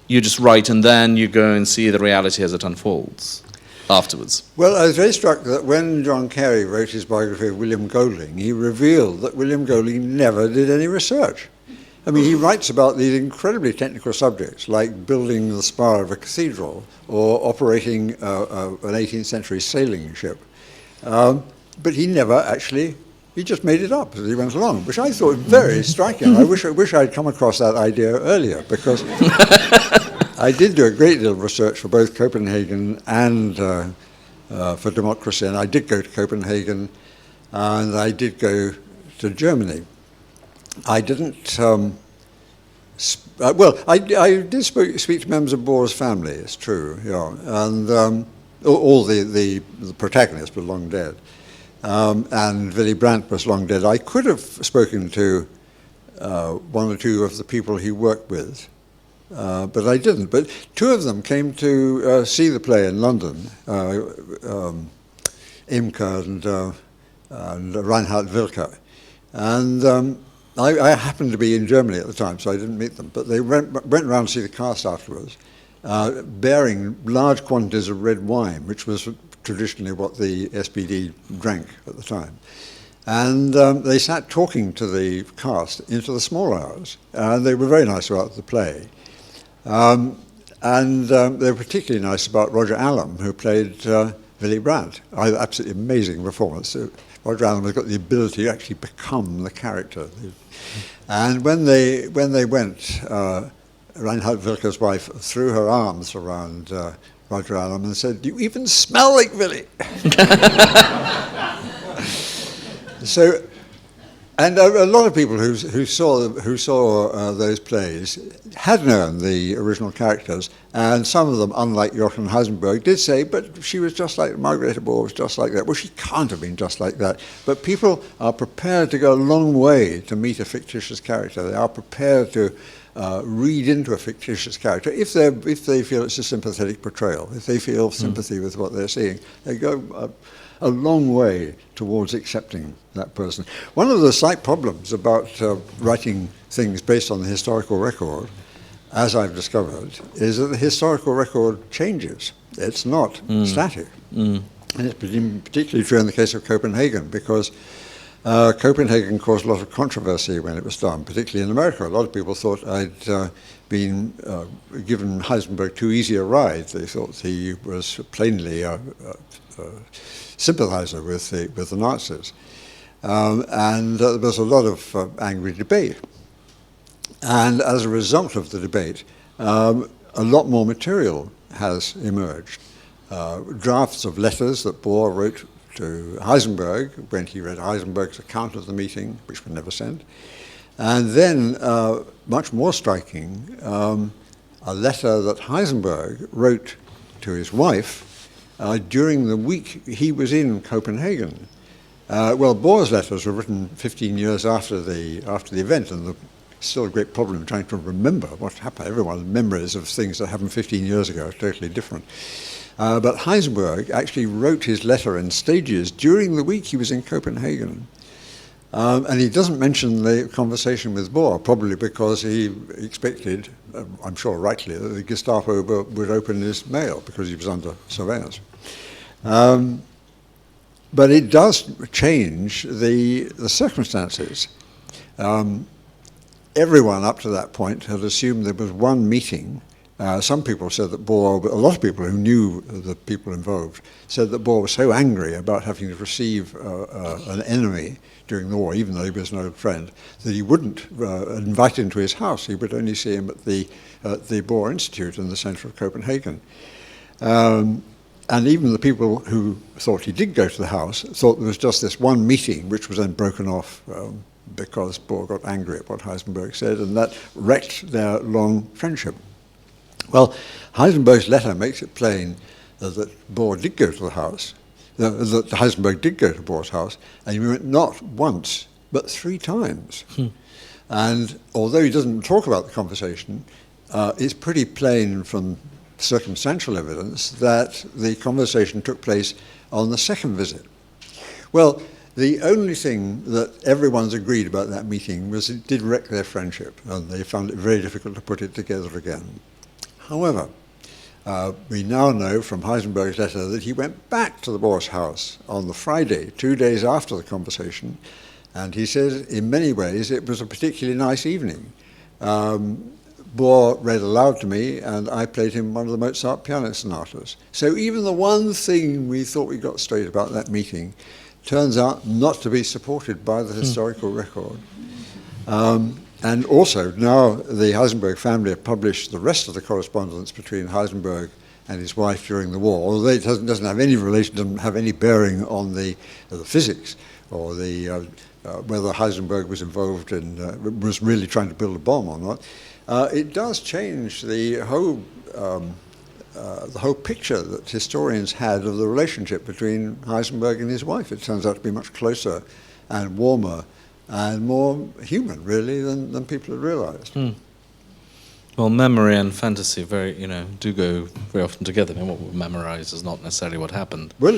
you just write and then you go and see the reality as it unfolds afterwards? Well, I was very struck that when John Carey wrote his biography of William Golding, he revealed that William Golding never did any research. I mean, he writes about these incredibly technical subjects, like building the spire of a cathedral or operating an 18th century sailing ship. But he never actually, he just made it up as he went along, which I thought very striking. I wish I'd come across that idea earlier, because I did do a great deal of research for both Copenhagen and for democracy, and I did go to Copenhagen, and I did go to Germany. I didn't, I did speak to members of Bohr's family, it's true, yeah, and all the protagonists were long dead, and Willy Brandt was long dead. I could have spoken to one or two of the people he worked with, but I didn't. But two of them came to see the play in London, Imke and Reinhard Wilke, and I happened to be in Germany at the time, so I didn't meet them, but they went around to see the cast afterwards, bearing large quantities of red wine, which was traditionally what the SPD drank at the time. And they sat talking to the cast into the small hours, and they were very nice about the play. And they were particularly nice about Roger Allam, who played Willy Brandt. Absolutely amazing performance. Roger Allam has got the ability to actually become the character. And when they went, Reinhard Wilke's wife threw her arms around Roger Allam and said, "You even smell like Willy." So, and a lot of people who saw those plays had known the original characters, and some of them, unlike Jochen Heisenberg, did say, "But she was just like Margareta Bohr was just like that." Well, she can't have been just like that. But people are prepared to go a long way to meet a fictitious character. They are prepared to read into a fictitious character if they feel it's a sympathetic portrayal. If they feel sympathy with what they're seeing, they go a long way towards accepting that person. One of the slight problems about writing things based on the historical record, as I've discovered, is that the historical record changes. It's not static. And it's particularly true in the case of Copenhagen, because Copenhagen caused a lot of controversy when it was done, particularly in America. A lot of people thought I'd been given Heisenberg too easy a ride. They thought he was plainly a sympathizer with the Nazis. And there was a lot of angry debate. And as a result of the debate, a lot more material has emerged. Drafts of letters that Bohr wrote to Heisenberg when he read Heisenberg's account of the meeting, which were never sent. And then, much more striking, a letter that Heisenberg wrote to his wife during the week he was in Copenhagen. Well, Bohr's letters were written 15 years after the event, and it's still a great problem trying to remember what happened. Everyone's memories of things that happened 15 years ago are totally different. But Heisenberg actually wrote his letter in stages during the week he was in Copenhagen. And he doesn't mention the conversation with Bohr, probably because he expected, I'm sure rightly, that the Gestapo would open his mail because he was under surveillance. But it does change the circumstances. Everyone up to that point had assumed there was one meeting. Some people said that Bohr, a lot of people who knew the people involved, said that Bohr was so angry about having to receive an enemy during the war, even though he was an old friend, that he wouldn't invite him to his house. He would only see him at the Bohr Institute in the centre of Copenhagen. And even the people who thought he did go to the house thought there was just this one meeting, which was then broken off because Bohr got angry at what Heisenberg said, and that wrecked their long friendship. Well, Heisenberg's letter makes it plain that Bohr did go to the house, that Heisenberg did go to Bohr's house, and he went not once, but 3 times. And although he doesn't talk about the conversation, it's pretty plain from circumstantial evidence that the conversation took place on the second visit. Well, the only thing that everyone's agreed about that meeting was it did wreck their friendship, and they found it very difficult to put it together again. However, we now know from Heisenberg's letter that he went back to the Bohr's house on the Friday, 2 days after the conversation, and he says in many ways it was a particularly nice evening. Bohr read aloud to me, and I played him one of the Mozart piano sonatas. So even the one thing we thought we got straight about that meeting turns out not to be supported by the historical record. And also, now the Heisenberg family have published the rest of the correspondence between Heisenberg and his wife during the war, although it doesn't have any relation, doesn't have any bearing on the physics or the whether Heisenberg was involved in, was really trying to build a bomb or not. It does change the whole picture that historians had of the relationship between Heisenberg and his wife. It turns out to be much closer and warmer and more human, really, than people had realized. Well, memory and fantasy do go very often together. I mean, what we memorize is not necessarily what happened. Well,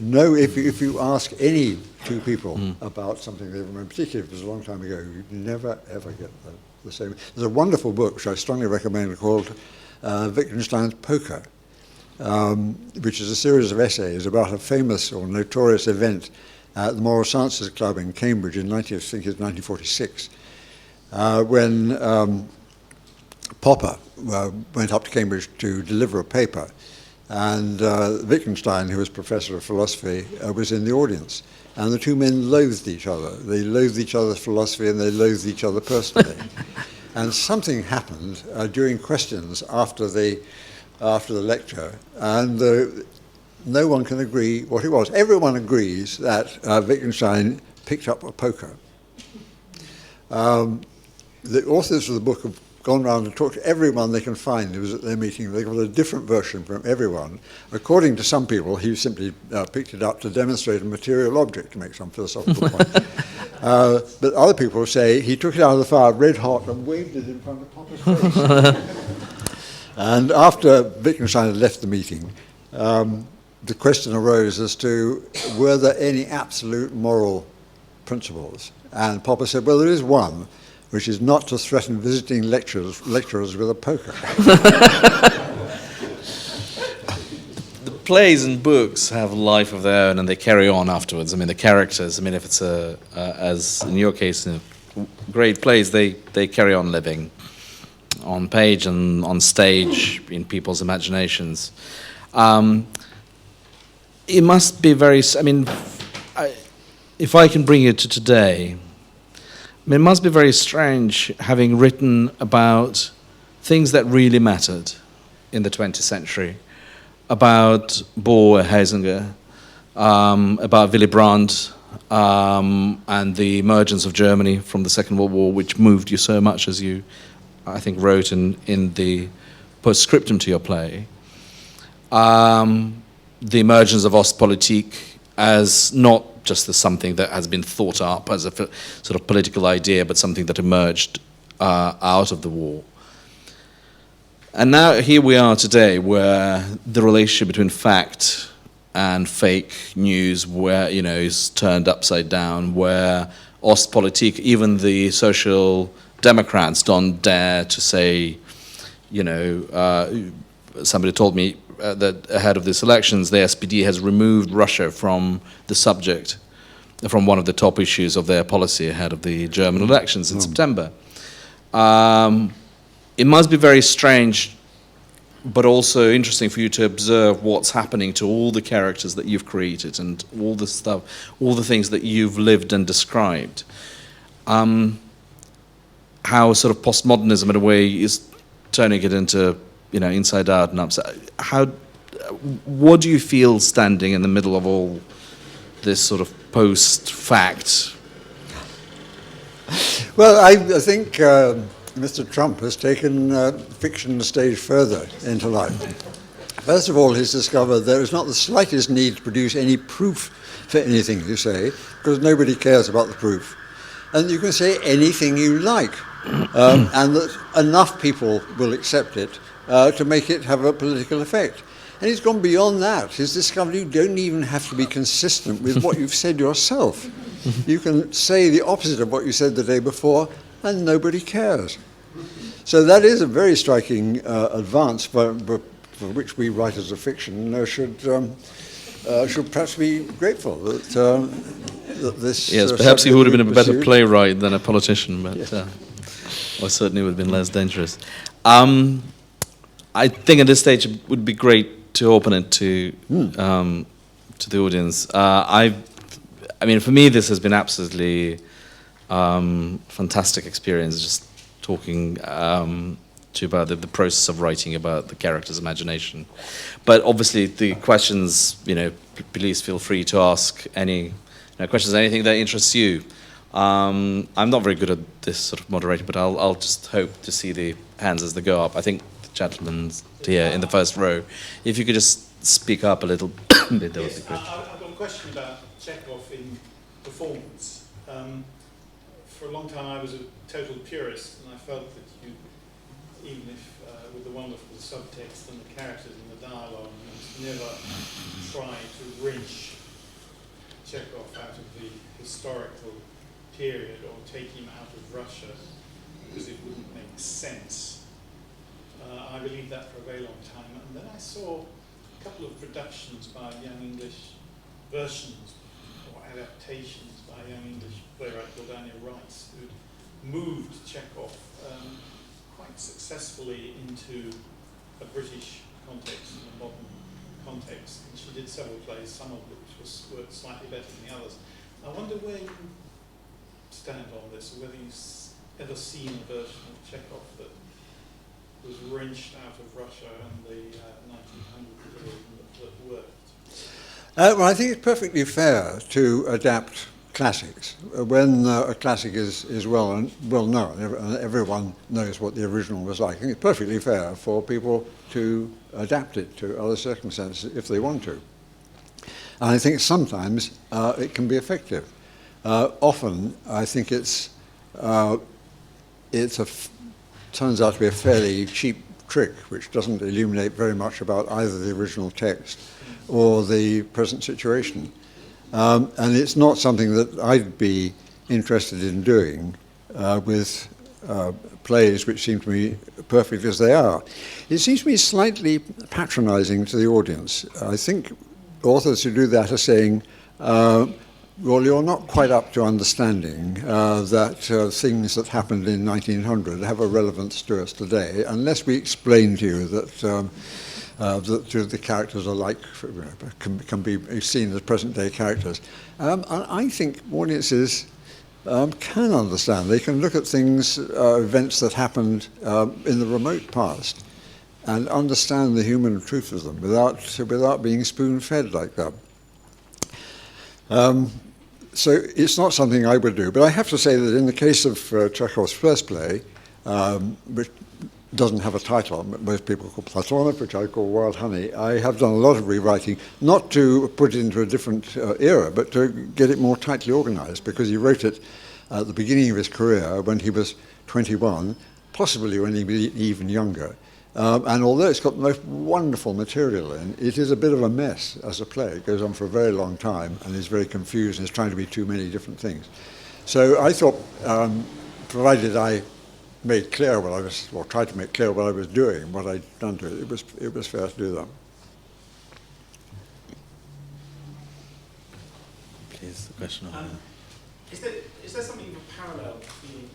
no, if you ask any 2 people about something they remember, particularly if it was a long time ago, you'd never, ever get the same. There's a wonderful book, which I strongly recommend, called Wittgenstein's Poker, which is a series of essays about a famous or notorious event at the Moral Sciences Club in Cambridge in 1946, when Popper went up to Cambridge to deliver a paper, and Wittgenstein, who was professor of philosophy, was in the audience. And the 2 men loathed each other. They loathed each other's philosophy, and they loathed each other personally. And something happened during questions after the lecture, and no one can agree what it was. Everyone agrees that Wittgenstein picked up a poker. The authors of the book have gone around and talked to everyone they can find who was at their meeting. They got a different version from everyone. According to some people, he simply picked it up to demonstrate a material object, to make some philosophical point. But other people say he took it out of the fire red hot and waved it in front of Popper's face. And after Wittgenstein had left the meeting, the question arose as to were there any absolute moral principles. And Popper said, well, there is one, which is not to threaten visiting lecturers with a poker. The plays and books have a life of their own, and they carry on afterwards. I mean, the characters, if it's as in your case, great plays, they carry on living on page and on stage in people's imaginations. It must be very, if I can bring it to today, it must be very strange having written about things that really mattered in the 20th century, about Bohr, Heisinger, about Willy Brandt, and the emergence of Germany from the Second World War, which moved you so much, as you, I think, wrote in the postscriptum to your play. The emergence of Ostpolitik as not just as something that has been thought up as a sort of political idea, but something that emerged out of the war. And now here we are today, where the relationship between fact and fake news, where is turned upside down, where Ostpolitik, even the Social Democrats don't dare to say, you know, somebody told me that ahead of these elections, the SPD has removed Russia from the subject, from one of the top issues of their policy ahead of the German elections in September. It must be very strange, but also interesting for you to observe what's happening to all the characters that you've created and all the stuff, all the things that you've lived and described. How sort of postmodernism, in a way, is turning it into, you know, inside out and upside. What do you feel standing in the middle of all this sort of post-fact? Well, I think Mr. Trump has taken fiction a stage further into life. First of all, he's discovered there is not the slightest need to produce any proof for anything you say, because nobody cares about the proof. And you can say anything you like, and that enough people will accept it to make it have a political effect. And he's gone beyond that. He's discovered you don't even have to be consistent with what you've said yourself. You can say the opposite of what you said the day before, and nobody cares. So that is a very striking advance for which we writers of fiction should perhaps be grateful that this. Yes, perhaps he would have been a better playwright than a politician, but yes. Or certainly would have been less dangerous. I think at this stage it would be great to open it to the audience. I mean, for me, this has been absolutely fantastic experience. Just talking to you about the process of writing about the character's imagination. But obviously, the questions, you know, please feel free to ask any questions, anything that interests you. I'm not very good at this sort of moderating, but I'll just hope to see the hands as they go up. I think the gentleman's here in the first row. If you could just speak up a little bit, that would be great. I've got a question about Chekhov in performance. For a long time I was a total purist, and I felt that you, even if with the wonderful subtext and the characters and the dialogue, you must never try to wrench Chekhov out of the historical period or take him out of Russia, because it wouldn't make sense. I believed that for a very long time, and then I saw a couple of productions by young English versions or adaptations by a young English playwright called Daniel Rice, who'd moved Chekhov quite successfully into a British context and a modern context. And she did several plays, some of which worked slightly better than the others. I wonder where you stand on this, or whether you've ever seen a version of Chekhov that was wrenched out of Russia in the 1900s period that worked. Well, I think it's perfectly fair to adapt classics when a classic is well known and everyone knows what the original was like. I think it's perfectly fair for people to adapt it to other circumstances if they want to. And I think sometimes it can be effective. Often, I think turns out to be a fairly cheap trick, which doesn't illuminate very much about either the original text or the present situation. And it's not something that I'd be interested in doing with plays which seem to me perfect as they are. It seems to me slightly patronizing to the audience. I think authors who do that are saying, well, you're not quite up to understanding that things that happened in 1900 have a relevance to us today, unless we explain to you that the characters are like, can be seen as present-day characters. And I think audiences can understand. They can look at things, events that happened in the remote past, and understand the human truth of them without being spoon-fed like that. So it's not something I would do. But I have to say that in the case of Chekhov's first play, which doesn't have a title, most people call Platonov, which I call Wild Honey, I have done a lot of rewriting, not to put it into a different era, but to get it more tightly organized, because he wrote it at the beginning of his career when he was 21, possibly when he was even younger. And although it's got the most wonderful material in, it is a bit of a mess as a play. It goes on for a very long time and is very confused and is trying to be too many different things. So I thought, provided I made clear what I was, or tried to make clear what I was doing, what I'd done to it, it was fair to do that. Please, the question. Is there something of a parallel between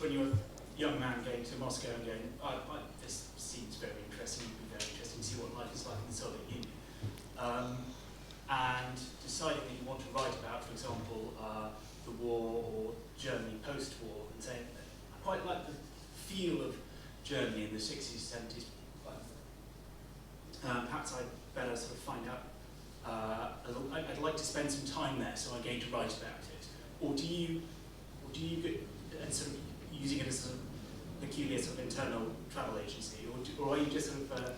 when you're a young man going to Moscow and going, this seems very interesting, it would be very interesting to see what life is like in the Soviet Union, and deciding that you want to write about, for example, the war or Germany post-war, and saying, I quite like the feel of Germany in the 60s, 70s. Perhaps I'd better sort of find out, I'd like to spend some time there, so I'm going to write about it. Or do you get, and sort of using it as a peculiar sort of internal travel agency, or are you just sort of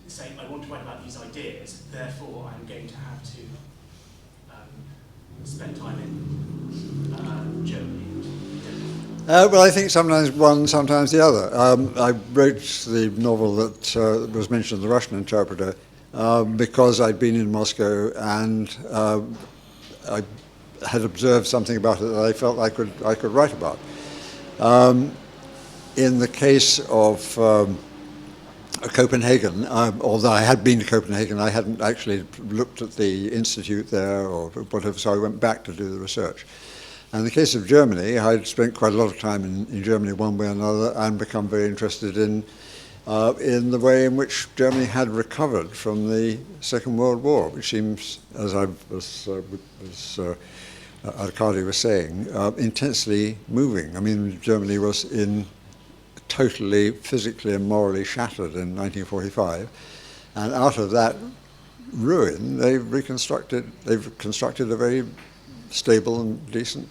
saying, I want to write about these ideas, therefore I'm going to have to spend time in Germany? Well, I think sometimes one, sometimes the other. I wrote the novel that was mentioned, The Russian Interpreter, because I'd been in Moscow and I had observed something about it that I felt I could write about. In the case of Copenhagen, although I had been to Copenhagen, I hadn't actually looked at the institute there or whatever, so I went back to do the research. And in the case of Germany, I'd spent quite a lot of time in Germany one way or another and become very interested in the way in which Germany had recovered from the Second World War, which seems, as Arkady was saying, intensely moving. I mean, Germany was totally physically and morally shattered in 1945, and out of that ruin, they've constructed a very stable and decent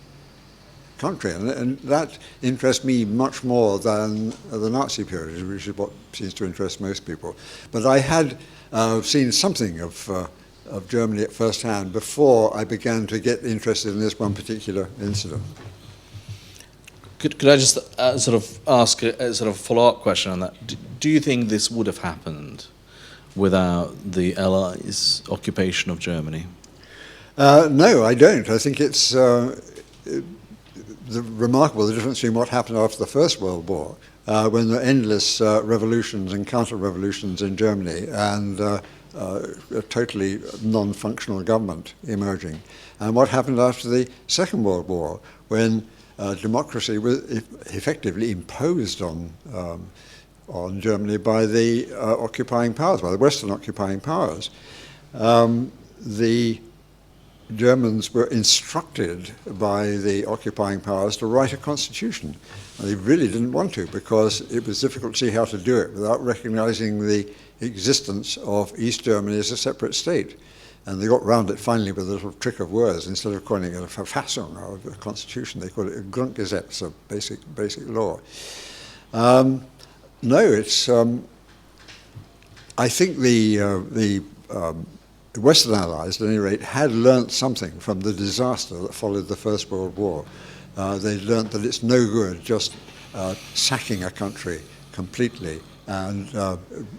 country, and that interests me much more than the Nazi period, which is what seems to interest most people. But I had seen something of Germany at first hand before I began to get interested in this one particular incident. Could I just sort of ask a sort of follow-up question on that? Do you think this would have happened without the Allies' occupation of Germany? No, I don't. I think it's remarkable, the difference between what happened after the First World War, when there were endless revolutions and counter-revolutions in Germany, and a totally non-functional government emerging. And what happened after the Second World War, when democracy was effectively imposed on Germany by the occupying powers, by the Western occupying powers. The Germans were instructed by the occupying powers to write a constitution. And they really didn't want to, because it was difficult to see how to do it without recognizing the existence of East Germany as a separate state. And they got round it finally with a little trick of words. Instead of calling it a Verfassung, or a constitution, they called it a Grundgesetz, a basic law. No, it's. I think the Western Allies, at any rate, had learnt something from the disaster that followed the First World War. They learnt that it's no good just sacking a country completely and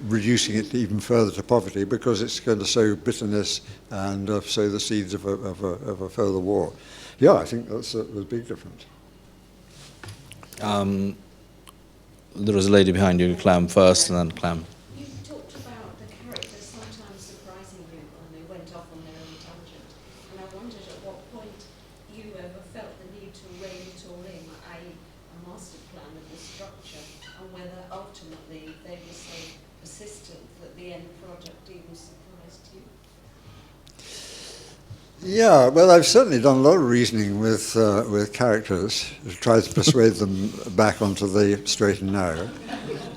reducing it even further to poverty, because it's going to sow bitterness and sow the seeds of a further war. Yeah, I think that's a big difference. There was a lady behind you, Clam first, and then Clam. You talked about the characters sometimes surprising you when they went off on their own tangent, and I wondered at what point you ever felt the need to rein it all in, i.e. a master plan of the structure, and whether ultimately they were so persistent that the end product even surprised you. Yeah, well, I've certainly done a lot of reasoning with characters to try to persuade them back onto the straight and narrow.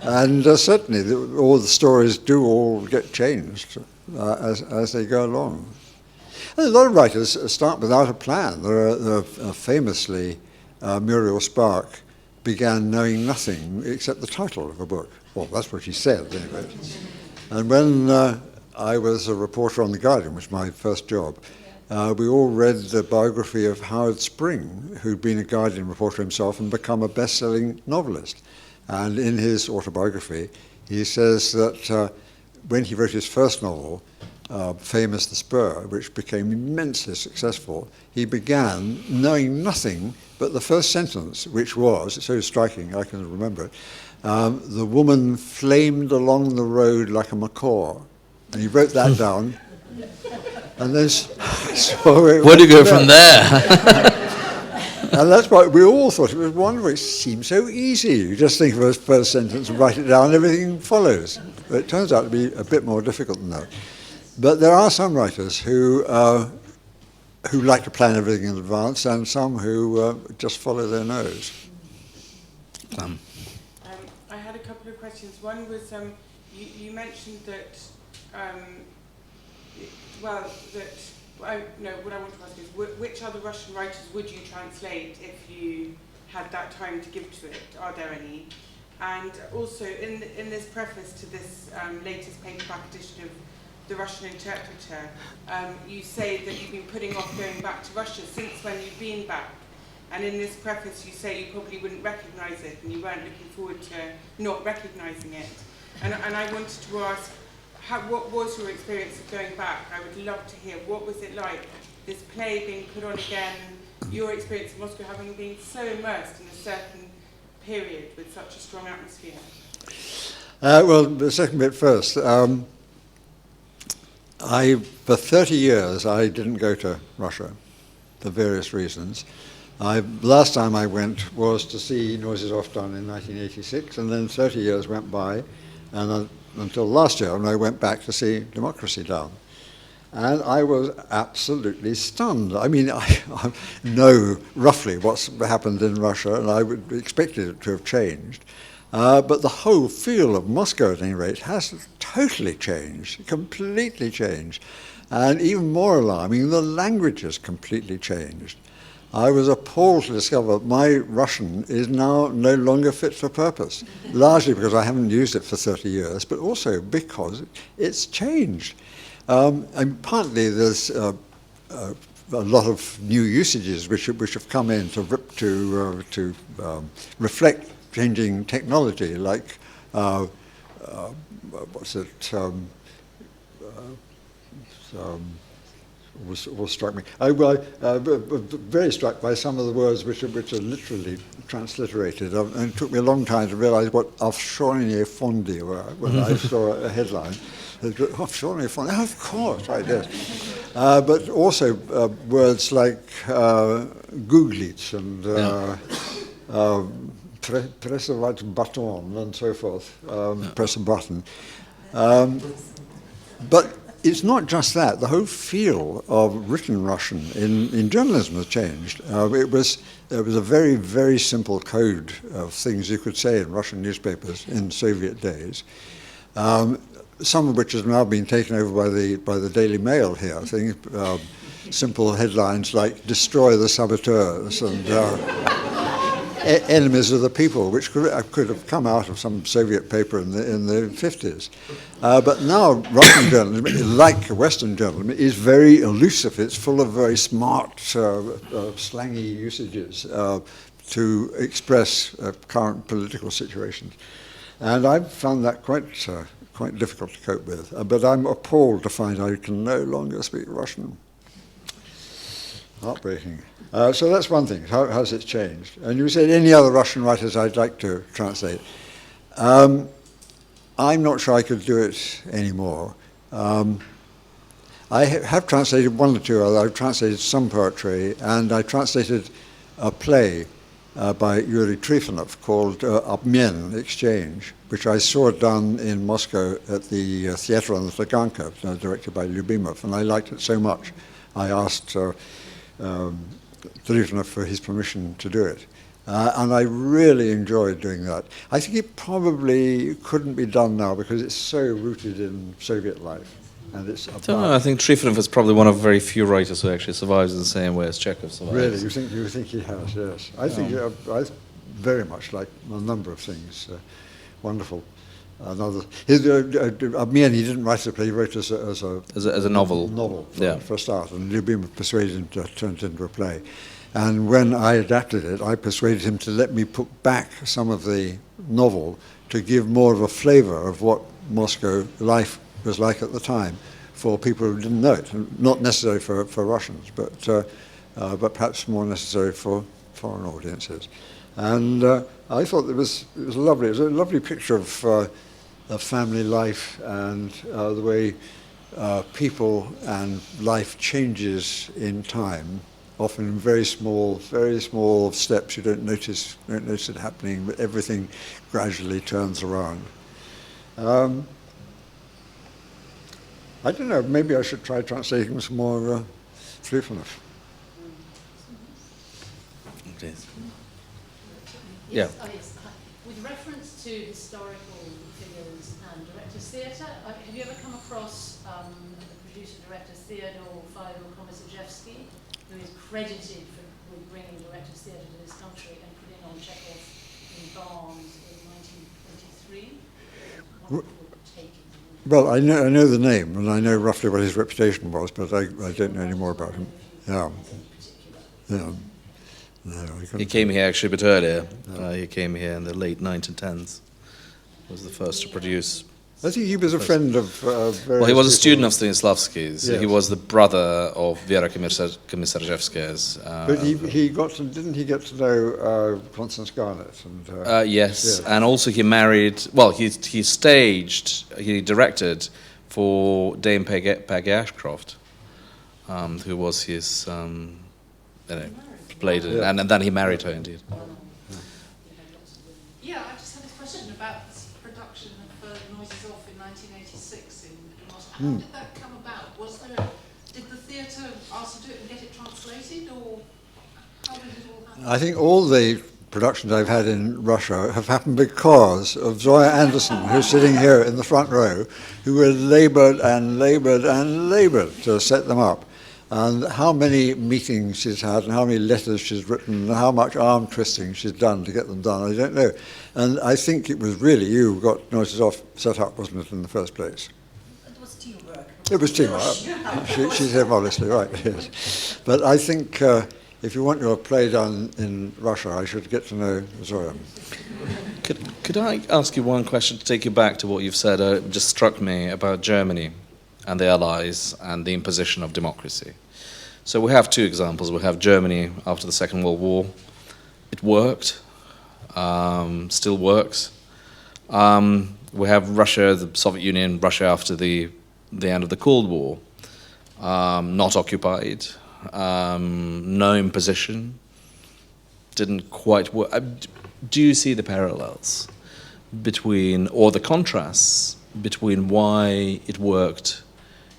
And certainly all the stories do all get changed as they go along. And a lot of writers start without a plan. There are famously, Muriel Spark began knowing nothing except the title of a book. Well, that's what she said, anyway. And when I was a reporter on The Guardian, which was my first job, we all read the biography of Howard Spring, who'd been a Guardian reporter himself and become a best-selling novelist. And in his autobiography, he says that when he wrote his first novel, famous The Spur, which became immensely successful, he began knowing nothing but the first sentence, which was, it's so striking, I can remember it, the woman flamed along the road like a macaw. And he wrote that down. And then where do you go from there? And that's why we all thought it was wonderful. It seemed so easy. You just think of a first sentence and write it down, and everything follows. But it turns out to be a bit more difficult than that. But there are some writers who like to plan everything in advance, and some who just follow their nose. I had a couple of questions. One was you mentioned that what I want to ask is which other Russian writers would you translate if you had that time to give to it? Are there any? And also in this preface to this latest paperback edition of The Russian Interpreter, you say that you've been putting off going back to Russia since when you've been back. And in this preface you say you probably wouldn't recognise it and you weren't looking forward to not recognising it. And I wanted to ask, what was your experience of going back? I would love to hear, what was it like, this play being put on again, your experience in Moscow having been so immersed in a certain period with such a strong atmosphere? Well, the second bit first. For 30 years, I didn't go to Russia for various reasons. Last time I went was to see Noises Off Done in 1986, and then 30 years went by, and until last year, when I went back to see Democracy Down. And I was absolutely stunned. I mean, I know roughly what's happened in Russia, and I would expect it to have changed. But the whole feel of Moscow, at any rate, has totally changed, completely changed. And even more alarming, the language has completely changed. I was appalled to discover my Russian is now no longer fit for purpose, largely because I haven't used it for 30 years, but also because it's changed. And partly there's a lot of new usages which have come in to reflect changing technology, like was struck me. I was very struck by some of the words which are literally transliterated, and it took me a long time to realise what offshore fondi were when I saw a headline. Offshore fondi, of course, I did. But also words like googlits and press a right button and so forth, press a button. But it's not just that. The whole feel of written Russian in journalism has changed. There was a very, very simple code of things you could say in Russian newspapers in Soviet days, some of which has now been taken over by the Daily Mail here. I think simple headlines like "Destroy the saboteurs" and "Enemies of the people," which could have come out of some Soviet paper in the 50s. But now Russian journalism, like Western journalism, is very elusive. It's full of very smart, slangy usages to express current political situations. And I've found that quite difficult to cope with. But I'm appalled to find I can no longer speak Russian. Heartbreaking. So that's one thing. How has it changed? And you said any other Russian writers I'd like to translate. I'm not sure I could do it anymore. I have translated one or two other. I've translated some poetry, and I translated a play by Yuri Trifonov called Obmen, Exchange, which I saw done in Moscow at the Theatre on the Taganka, directed by Lyubimov, and I liked it so much. I asked Trifonov for his permission to do it. And I really enjoyed doing that. I think it probably couldn't be done now because it's so rooted in Soviet life. And it's I don't know, I think Trifonov is probably one of very few writers who actually survives in the same way as Chekhov survives. Really? You think he has, yes. I think I very much like a number of things. Wonderful. He didn't write a play, he wrote as a novel for a start, and Lyubimov persuaded him to turn it into a play. And when I adapted it, I persuaded him to let me put back some of the novel to give more of a flavour of what Moscow life was like at the time for people who didn't know it, not necessary for Russians, but perhaps more necessary for foreign audiences. And I thought it was lovely. It was a lovely picture of family life and the way people and life changes in time, often in very small steps. You don't notice it happening, but everything gradually turns around. I don't know, maybe I should try translating some more Trifonov. Please. Yes, yes. With reference to historical figures and directors' theatre, have you ever come across the producer-director Theodore Fyodor-Komisarjevsky, who is credited with bringing directors' theatre to this country and putting on Chekhov in Barnes in 1923? Well, I know the name, and I know roughly what his reputation was, but I don't know any more about him. Yeah. Yeah. No, he came here actually a bit earlier. He came here in the late 1910s. Was the first to produce. I think he was a friend of various Well, he was a people. student of Stanislavski's. Yes. He was the brother of Vera Komisarjevska's. But didn't he get to know Constance Garnett? And, yes, and also he married. Well, he directed for Dame Peggy Ashcroft, who was his, played, Yeah. and then he married her indeed. Yeah, I just had a question about this production of Noises Off in 1986 in Moscow. How did that come about? Did the theatre ask to do it and get it translated, or how did it all happen? I think all the productions I've had in Russia have happened because of Zoya Anderson, who's sitting here in the front row, who has laboured and laboured and laboured to set them up. And how many meetings she's had and how many letters she's written and how much arm twisting she's done to get them done, I don't know. And I think it was really you who got Noises Off set up, wasn't it, in the first place? It was teamwork. It was teamwork. She's here modestly, right, yes. But I think if you want your play done in Russia, I should get to know Zoya. Could I ask you one question to take you back to what you've said? It just struck me about Germany and the Allies and the imposition of democracy. So we have two examples. We have Germany after the Second World War. It worked, still works. We have Russia, the Soviet Union, Russia after the end of the Cold War, not occupied, no imposition, didn't quite work. Do you see the parallels between, or the contrasts between why it worked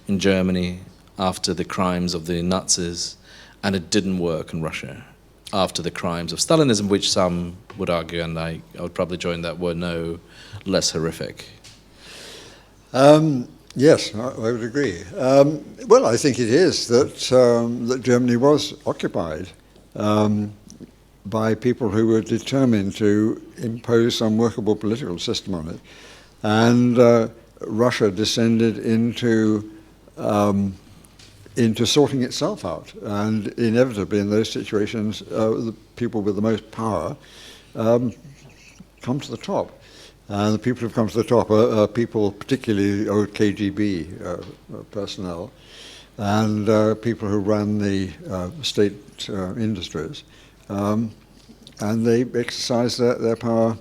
in Germany after the crimes of the Nazis and it didn't work in Russia after the crimes of Stalinism, which some would argue, and I would probably join that, were no less horrific? Yes, I would agree. Well, I think it is that Germany was occupied by people who were determined to impose some workable political system on it, and Russia descended into sorting itself out, and inevitably in those situations, the people with the most power come to the top. And the people who've come to the top are people, particularly old KGB personnel, and people who ran the state industries. And they exercised their power,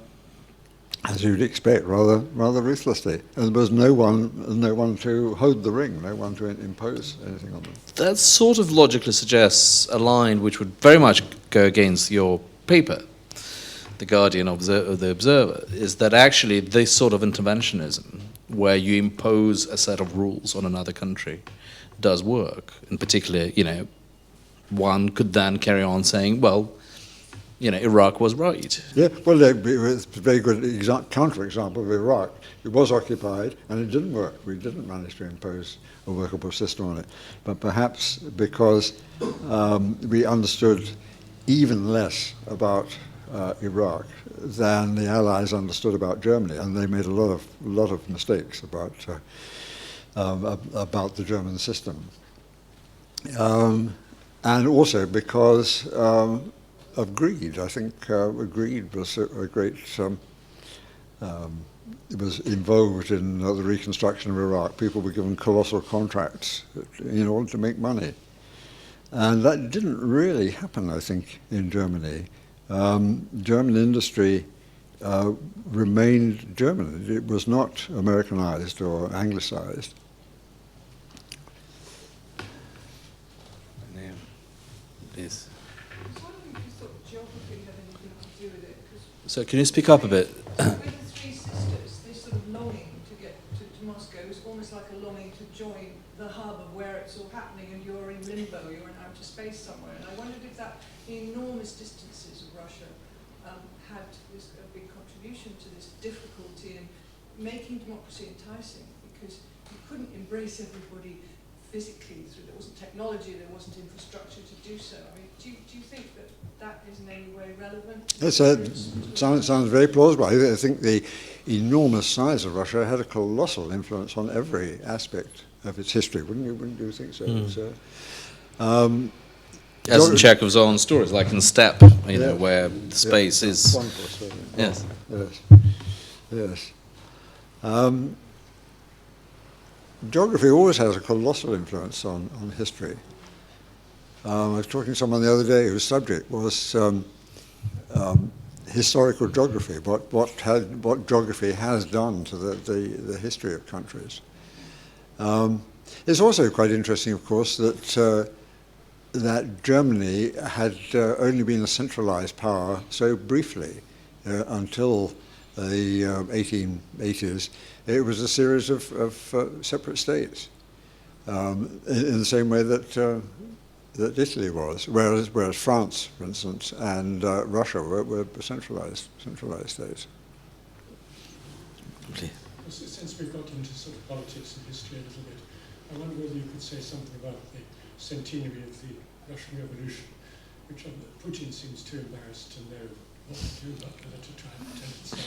as you'd expect, rather ruthlessly. And there was no one to hold the ring, no one to impose anything on them. That sort of logically suggests a line which would very much go against your paper, The Guardian of the Observer, is that actually this sort of interventionism, where you impose a set of rules on another country, does work. In particular, one could then carry on saying, well, Iraq was right. Yeah, well, it was a very good counterexample of Iraq. It was occupied, and it didn't work. We didn't manage to impose a workable system on it. But perhaps because we understood even less about Iraq than the Allies understood about Germany, and they made a lot of mistakes about the German system, and also because of greed. I think greed was a great was involved in the reconstruction of Iraq. People were given colossal contracts in order to make money. And that didn't really happen, I think, in Germany. German industry remained German. It was not Americanized or anglicized. Please. I was wondering if you thought geography had anything to do with it. So can you speak up a bit? With the three sisters, this sort of longing to get to Moscow is almost like a longing to join the hub of where it's all happening, and you're in limbo, you're in outer space somewhere. And I wondered if that, the enormous distances of Russia had this a big contribution to this difficulty in making democracy enticing, because you couldn't embrace everybody physically. There wasn't technology, there wasn't infrastructure to do so. I mean, do you think that that is in any way relevant? Sounds very plausible. I think the enormous size of Russia had a colossal influence on every aspect of its history. Wouldn't you think so? So, as in Chekhov's own stories, like in Steppe, you know, where the space is. Wonderful story. Yes. Yes. Geography always has a colossal influence on history. I was talking to someone the other day whose subject was historical geography, what geography has done to the history of countries. It's also quite interesting, of course, that Germany had only been a centralized power so briefly until the 1880s. It was a series of separate states, in the same way that Italy was, whereas France, for instance, and Russia were centralized states. Since we've got into sort of politics and history a little bit, I wonder whether you could say something about the centenary of the Russian Revolution, which Putin seems too embarrassed to know what to do about, whether to try and pretend it's not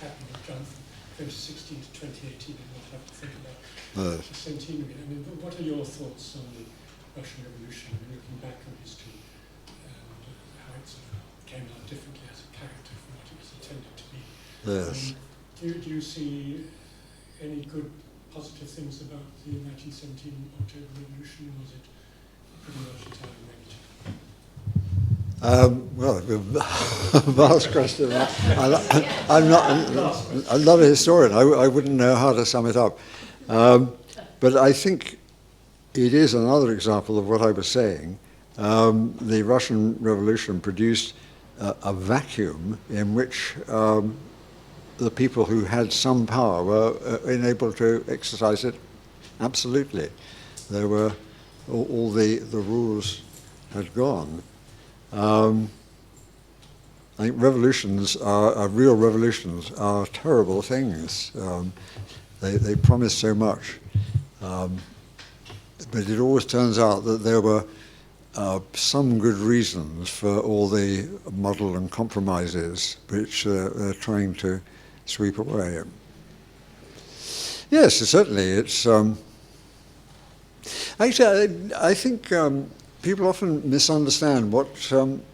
happening and jump from 2016 to 2018 and not have to think about the centenary. I mean, what are your thoughts on the Russian Revolution, looking back on history and how it sort of came out differently as a character from what it was intended to be? Yes. Do you see any good positive things about the 1917 October Revolution, or was it pretty much entirely negative? Well, vast question. I'm not a historian. I wouldn't know how to sum it up. But I think it is another example of what I was saying. The Russian Revolution produced a vacuum in which the people who had some power were enabled to exercise it absolutely. There were all the rules had gone. I think revolutions real revolutions are terrible things. They promise so much. But it always turns out that there were some good reasons for all the muddle and compromises which they're trying to sweep away. Yes, certainly. It's actually, I think people often misunderstand what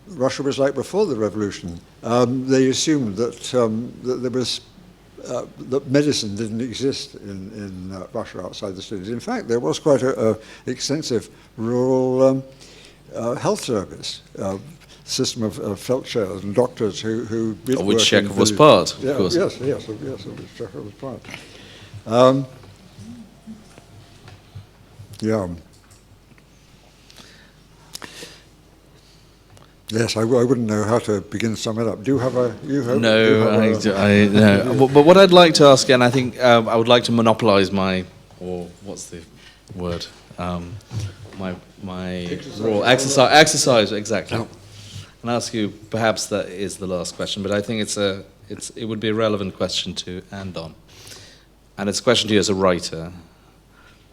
Russia was like before the revolution. They assumed that that there was that medicine didn't exist in Russia outside the cities. In fact, there was quite an extensive rural health service, system of feldshers and doctors who did of which work Chekhov was part, of course. Yes, of which Chekhov was part. Yeah. Yes, I wouldn't know how to begin to sum it up. Do you have a... No. But what I'd like to ask, and I think I would like to monopolize my, or what's the word? My role. Exercise, exactly. Oh. And ask you, perhaps that is the last question, but I think it would be a relevant question to end on. And it's a question to you as a writer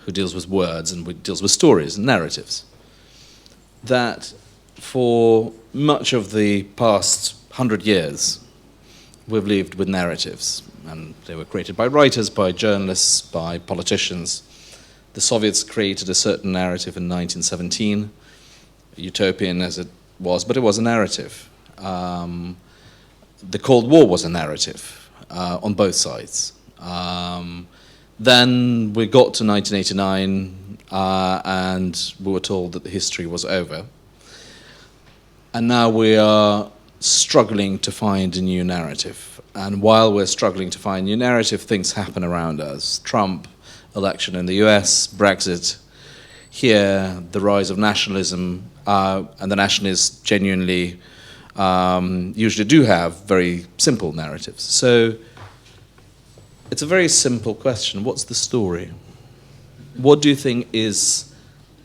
who deals with words and deals with stories and narratives. That for much of the past 100 years, we've lived with narratives, and they were created by writers, by journalists, by politicians. The Soviets created a certain narrative in 1917, utopian as it was, but it was a narrative. The Cold War was a narrative. on both sides. Then we got to 1989 and we were told that the history was over. And now we are struggling to find a new narrative. And while we're struggling to find a new narrative, things happen around us. Trump, election in the US, Brexit here, the rise of nationalism, and the nationalists genuinely usually do have very simple narratives. So it's a very simple question. What's the story? What do you think is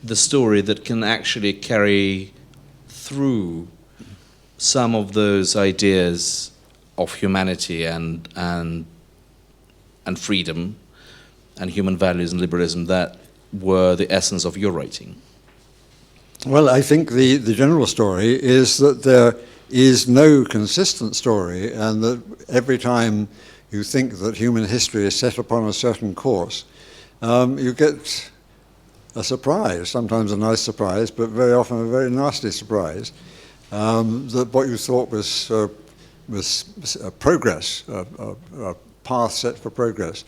the story that can actually carry through some of those ideas of humanity and freedom and human values and liberalism that were the essence of your writing? Well, I think the general story is that there is no consistent story, and that every time you think that human history is set upon a certain course, you get a surprise, sometimes a nice surprise, but very often a very nasty surprise, that what you thought was progress, a path set for progress,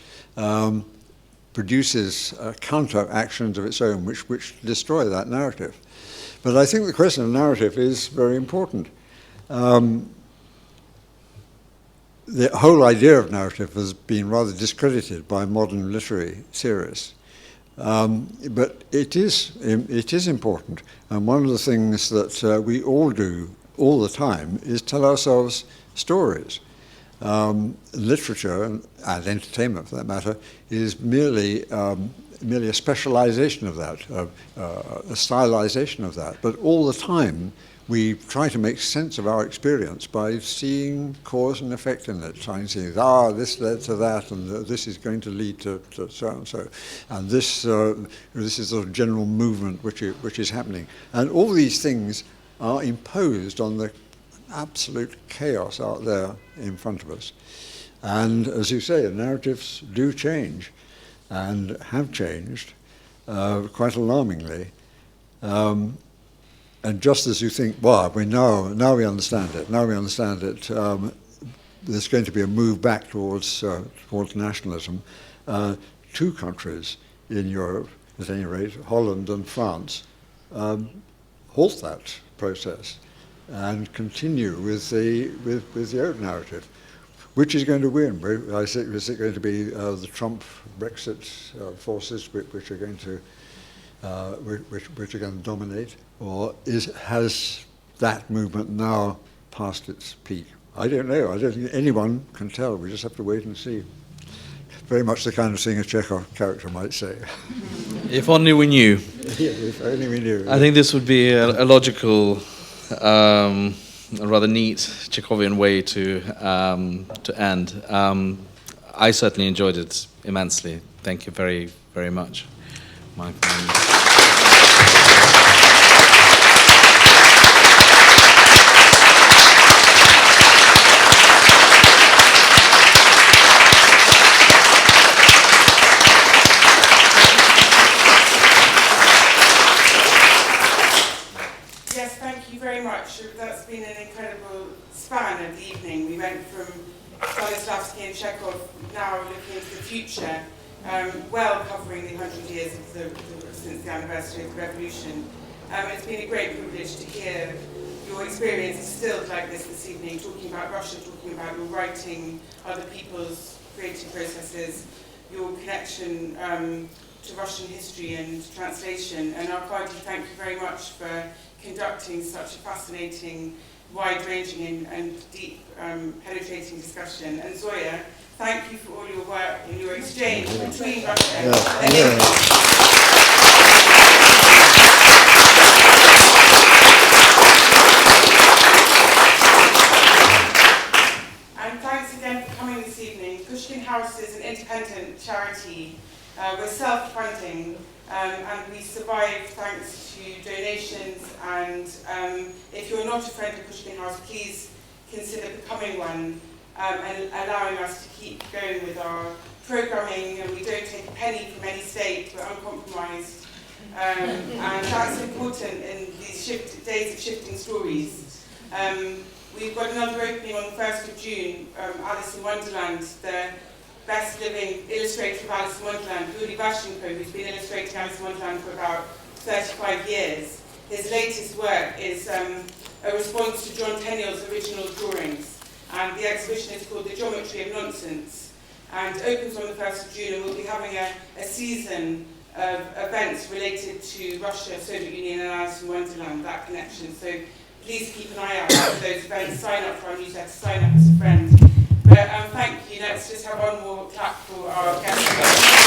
produces counter-actions of its own which destroy that narrative. But I think the question of narrative is very important. The whole idea of narrative has been rather discredited by modern literary theorists. But it is important, and one of the things that we all do all the time is tell ourselves stories. Literature, and entertainment for that matter, is merely a specialization of that, a stylization of that. But all the time, we try to make sense of our experience by seeing cause and effect in it, trying to see, this led to that, and this is going to lead to so and so, and this is a general movement which is happening. And all these things are imposed on the absolute chaos out there in front of us. And as you say, narratives do change, and have changed quite alarmingly. And just as you think, now we understand it. Now we understand it. There's going to be a move back towards nationalism. Two countries in Europe, at any rate, Holland and France, halt that process and continue with the old narrative. Which is going to win? Is it going to be the Trump Brexit forces which are going to which are going to dominate, or has that movement now passed its peak? I don't know. I don't think anyone can tell. We just have to wait and see. Very much the kind of thing a Chekhov character might say. If only we knew. Yeah, if only we knew. I think this would be a logical, a rather neat Chekhovian way to end. I certainly enjoyed it immensely. Thank you very, very much, Michael. Yes, thank you very much. That's been an incredible span of the evening. We went from Stanislavski and Chekhov, now looking into the future, well covering the 100 years of since the anniversary of the revolution. It's been a great privilege to hear your experience distilled like this evening, talking about Russia, talking about your writing, other people's creative processes, your connection to Russian history and translation. And Arkady, thank you very much for conducting such a fascinating, wide-ranging and deep, penetrating discussion. And Zoya, thank you for all your work and your exchange between Russia and England. And thanks again for coming this evening. Pushkin House is an independent charity. We're self-funding, and we survive thanks to donations. And if you're not a friend of Pushkin House, please consider becoming one and allowing us to keep going with our programming. And we don't take a penny from any state, we're uncompromised. And that's important in these days of shifting stories. we've got another opening on the 1st of June, Alice in Wonderland, the best living illustrator of Alice in Wonderland, Uli Vashenko, who's been illustrating Alice in Wonderland for about 35 years. His latest work is a response to John Tenniel's original drawings, and the exhibition is called The Geometry of Nonsense, and opens on the 1st of June, and we'll be having a season of events related to Russia, Soviet Union and Alice in Wonderland, that connection. So please keep an eye out for those events, sign up for our newsletter, sign up as a friend. But thank you, let's just have one more clap for our guests.